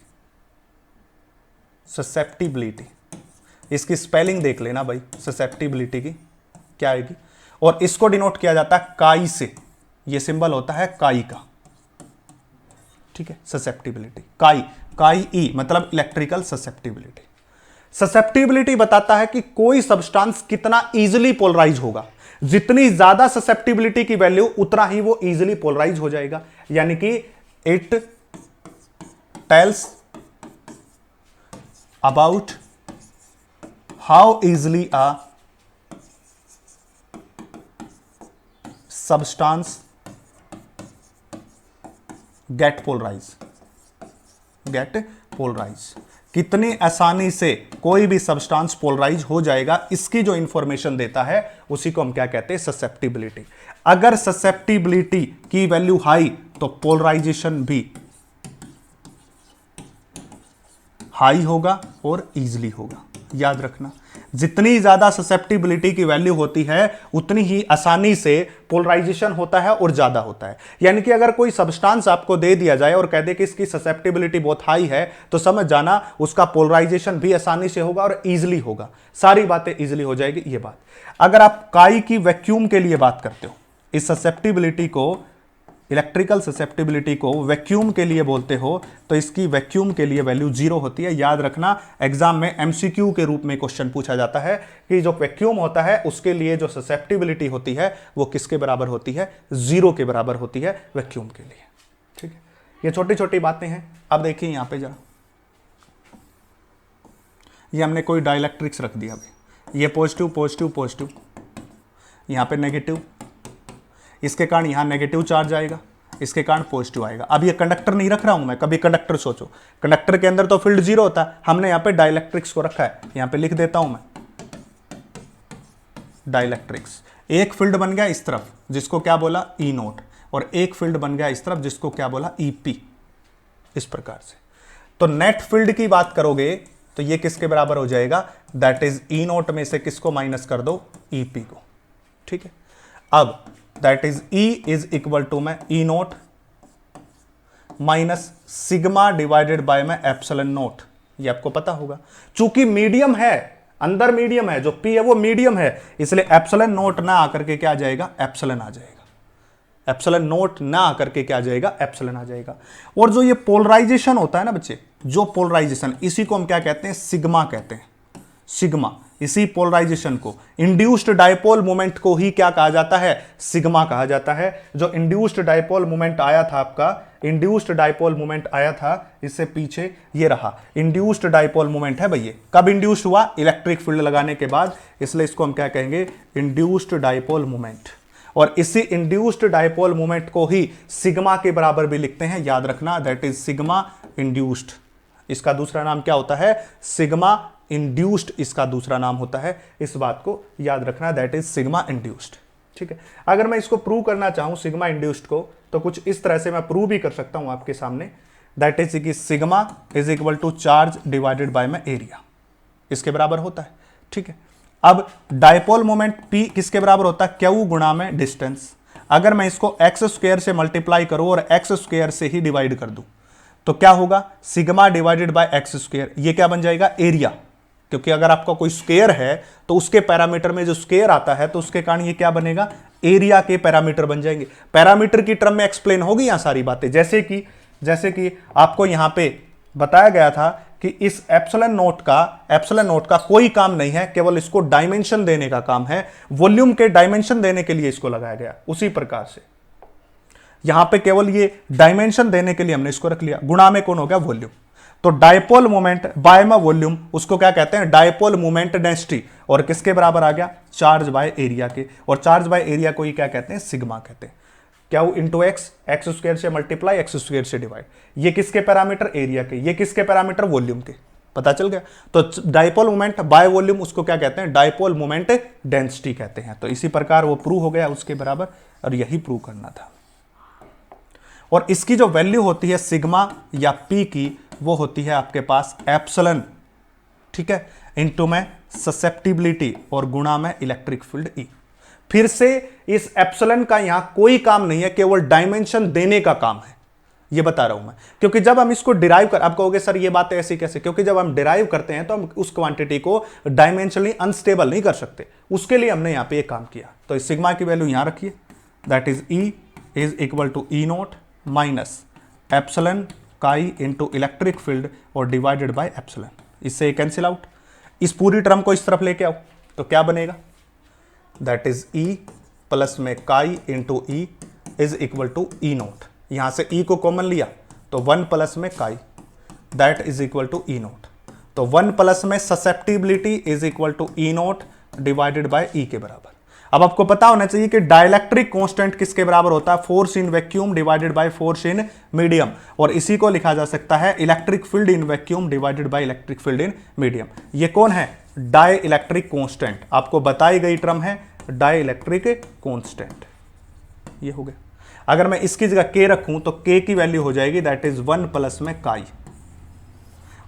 ससेप्टिबिलिटी, इसकी स्पेलिंग देख लेना भाई, ससेप्टिबिलिटी की क्या आएगी, और इसको डिनोट किया जाता है काई से। ये सिंबल होता है काई का, ठीक है, ससेप्टिबिलिटी। काई, काई ई मतलब इलेक्ट्रिकल ससेप्टिबिलिटी। ससेप्टिबिलिटी बताता है कि कोई सब्सटेंस कितना इजीली पोलराइज होगा। जितनी ज्यादा ससेप्टिबिलिटी की वैल्यू उतना ही वो इजीली पोलराइज हो जाएगा, यानी कि it tells about how easily a substance get polarise, get polarise, कितनी आसानी से कोई भी सब्सटेंस पोलराइज हो जाएगा, इसकी जो इंफॉर्मेशन देता है उसी को हम क्या कहते हैं, ससेप्टिबिलिटी। अगर ससेप्टिबिलिटी की वैल्यू हाई तो पोलराइजेशन भी हाई होगा और इजीली होगा। याद रखना, जितनी ज्यादा ससेप्टिबिलिटी की वैल्यू होती है उतनी ही आसानी से पोलराइजेशन होता है और ज्यादा होता है। यानी कि अगर कोई सब्सटेंस आपको दे दिया जाए और कह दे कि इसकी ससेप्टिबिलिटी बहुत हाई है, तो समझ जाना उसका पोलराइजेशन भी आसानी से होगा और इजीली होगा, सारी बातें इजीली हो जाएगी। ये बात, अगर आप काई की वैक्यूम के लिए बात करते हो, इस ससेप्टिबिलिटी को, इलेक्ट्रिकल ससेप्टिबिलिटी को वैक्यूम के लिए बोलते हो, तो इसकी वैक्यूम के लिए वैल्यू 0 होती है। याद रखना, एग्जाम में एमसीक्यू के रूप में क्वेश्चन पूछा जाता है कि जो वैक्यूम होता है उसके लिए जो ससेप्टिबिलिटी होती है वो किसके बराबर होती है, 0 के बराबर होती है वैक्यूम के लिए। ठीक है, ये छोटी छोटी बातें हैं। अब देखिए यहां पे जरा, ये हमने कोई डाइलेक्ट्रिक्स रख दिया भाई, ये पॉजिटिव पॉजिटिव पॉजिटिव, यहां पे नेगेटिव, इसके कारण यहां नेगेटिव चार्ज आएगा, इसके कारण पॉजिटिव आएगा। अब ये कंडक्टर नहीं रख रहा हूं मैं, कभी कंडक्टर सोचो, कंडक्टर के अंदर तो फील्ड 0 होता है, हमने यहां पे डाइलेक्ट्रिक्स को रखा है, यहां पे लिख देता हूं मैं डाइलेक्ट्रिक्स। एक फील्ड बन गया इस तरफ जिसको क्या बोला E0, और एक फील्ड बन गया इस तरफ जिसको क्या बोला EP, इस प्रकार से। तो नेट फील्ड की बात करोगे तो ये किसके बराबर हो जाएगा, दैट इज E0 में से किसको माइनस कर दो, EP को। ठीक है, अब that is E is equal to में E0 minus sigma divided by में एप्सिलॉन नॉट। ये आपको पता होगा, चूंकि मीडियम है, अंदर मीडियम है, जो P है वो मीडियम है, इसलिए एप्सिलॉन नॉट ना आकर के क्या आ जाएगा, एप्सिलॉन आ जाएगा। एप्सिलॉन नॉट ना आकर के क्या आ जाएगा, एप्सिलॉन आ जाएगा। और जो ये पोलराइजेशन होता है ना बच्चे, जो पोलराइजेशन, इसी को हम क्या कहते हैं, सिग्मा कहते हैं, सिग्मा। इसी पोलराइजेशन को, इंड्यूस्ड डायपोल मोमेंट को ही क्या कहा जाता है, सिग्मा कहा जाता है। जो इंड्यूस्ड डायपोल मोमेंट आया था आपका, इंड्यूस्ड डायपोल मोमेंट आया था, इससे पीछे ये रहा इंड्यूस्ड डायपोल मोमेंट है भैया। कब इंड्यूस्ड हुआ, इलेक्ट्रिक फील्ड लगाने के बाद, इसलिए इसको हम क्या कहेंगे, इंड्यूस्ड डायपोल मोमेंट। और इसी इंड्यूस्ड डायपोल मोमेंट को ही सिग्मा के बराबर भी लिखते हैं, याद रखना, दैट इज सिग्मा इंड्यूस्ड। इसका दूसरा नाम क्या होता है, सिग्मा इंड्यूस्ड, इसका दूसरा नाम होता है। इस बात को याद रखना, दैट इज सिग्मा इंड्यूस्ड। ठीक है, अगर मैं इसको प्रूव करना चाहूं सिग्मा इंड्यूस्ड को, तो कुछ इस तरह से मैं प्रूव भी कर सकता हूं आपके सामने। दैट इज कि sigma is equal to charge divided by में एरिया, इसके बराबर होता है। ठीक है, अब डायपोल मोमेंट P किसके बराबर होता है, Q गुणा में डिस्टेंस। अगर मैं इसको एक्स स्क्वायर से मल्टीप्लाई करूं और एक्स स्क्वायर से ही डिवाइड कर दूं तो क्या होगा, sigma divided bye x square, ये क्या बन जाएगा, एरिया। क्योंकि अगर आपका कोई स्क्वायर है तो उसके पैरामीटर में जो स्क्वायर आता है तो उसके कारण ये क्या बनेगा, एरिया के पैरामीटर बन जाएंगे। पैरामीटर की टर्म में एक्सप्लेन होगी यहां सारी बातें, जैसे कि आपको यहां पे बताया गया था कि इस एप्सिलॉन नोट का कोई काम नहीं है, केवल इसको डायमेंशन देने का काम है, वॉल्यूम के डायमेंशन देने के लिए इसको लगाया गया। उसी प्रकार से यहां पे केवल ये डायमेंशन देने के लिए हमने इसको रख लिया, गुणा में कौन हो गया, वॉल्यूम। तो डायपोल मोमेंट बाय में वॉल्यूम, उसको क्या कहते हैं, डायपोल मोमेंट डेंसिटी, और किसके बराबर आ गया, चार्ज बाय एरिया के। और चार्ज बाय एरिया को ही क्या कहते हैं, सिग्मा कहते हैं। क्या इंटू एक्स, एक्स स्क्वायर से मल्टीप्लाई, एक्स स्क्वायर से डिवाइड, ये किसके पैरामीटर, एरिया के, ये किसके पैरामीटर, वॉल्यूम के। पता चल गया। तो डायपोल मोमेंट बाय वॉल्यूम उसको क्या कहते हैं, डायपोल मोमेंट डेंसिटी कहते हैं। तो इसी प्रकार वो प्रूव हो गया उसके बराबर, और यही प्रूव करना था। और इसकी जो वैल्यू होती है सिग्मा या पी की, वो होती है आपके पास एप्सिलॉन, ठीक है, इनटू में ससेप्टिबिलिटी और गुणा में इलेक्ट्रिक फील्ड ई। फिर से इस एप्सिलॉन का यहां कोई काम नहीं है, केवल डायमेंशन देने का काम है, ये बता रहा हूं मैं। क्योंकि जब हम इसको डिराइव कर, आप कहोगे सर ये बातें ऐसी कैसे, क्योंकि जब हम डिराइव करते हैं तो हम उस क्वांटिटी को डायमेंशनली अनस्टेबल नहीं कर सकते, उसके लिए हमने यहां पे ये काम किया। तो इस सिग्मा की वैल्यू यहां रखिए, that is E is equal to E naught minus epsilon chi into electric field और डिवाइडेड बाय एप्सिलॉन। इससे कैंसिल आउट, इस पूरी टर्म को इस तरफ लेके आओ तो क्या बनेगा, दैट इज ई प्लस में chi into E is equal to E naught. यहां से ई को कॉमन लिया तो 1 प्लस में chi that is equal to E naught. तो 1 प्लस में susceptibility is equal to E naught divided by E के बराबर। अब आपको पता होना चाहिए कि डाइलेक्ट्रिक कांस्टेंट किसके बराबर होता है, force in vacuum divided by force in medium, और इसी को लिखा जा सकता है electric field in vacuum divided by electric field in medium. ये कौन है, डाई इलेक्ट्रिक कांस्टेंट, आपको बताई गई टर्म है डाई इलेक्ट्रिक कांस्टेंट। ये हो गया। अगर मैं इसकी जगह के रखूं तो के की वैल्यू हो जाएगी दैट इज 1 प्लस में काई।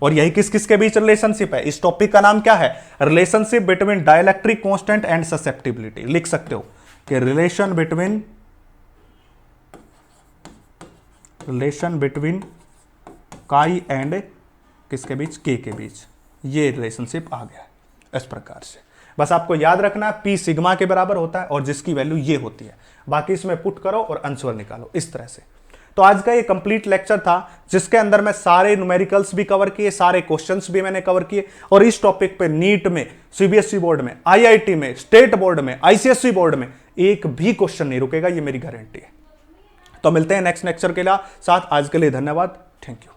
और यही किस किस के बीच रिलेशनशिप है, इस टॉपिक का नाम क्या है, relationship between dielectric constant and susceptibility. लिख सकते हो कि रिलेशन बिटवीन काई एंड किसके बीच, के बीच, ये रिलेशनशिप आ गया इस प्रकार से। बस आपको याद रखना पी सिग्मा के बराबर होता है और जिसकी वैल्यू ये होती है, बाकी इसमें पुट करो और आंसर निकालो इस तरह से। तो आज का ये कंप्लीट लेक्चर था जिसके अंदर मैं सारे न्यूमेरिकल्स भी कवर किए, सारे क्वेश्चंस भी मैंने कवर किए, और इस टॉपिक पे नीट में, सीबीएसई बोर्ड में, आईआईटी में, स्टेट बोर्ड में, आईसीएसई बोर्ड में एक भी क्वेश्चन नहीं रुकेगा, ये मेरी गारंटी है। तो मिलते हैं नेक्स्ट लेक्चर के साथ। आज के लिए धन्यवाद, थैंक यू।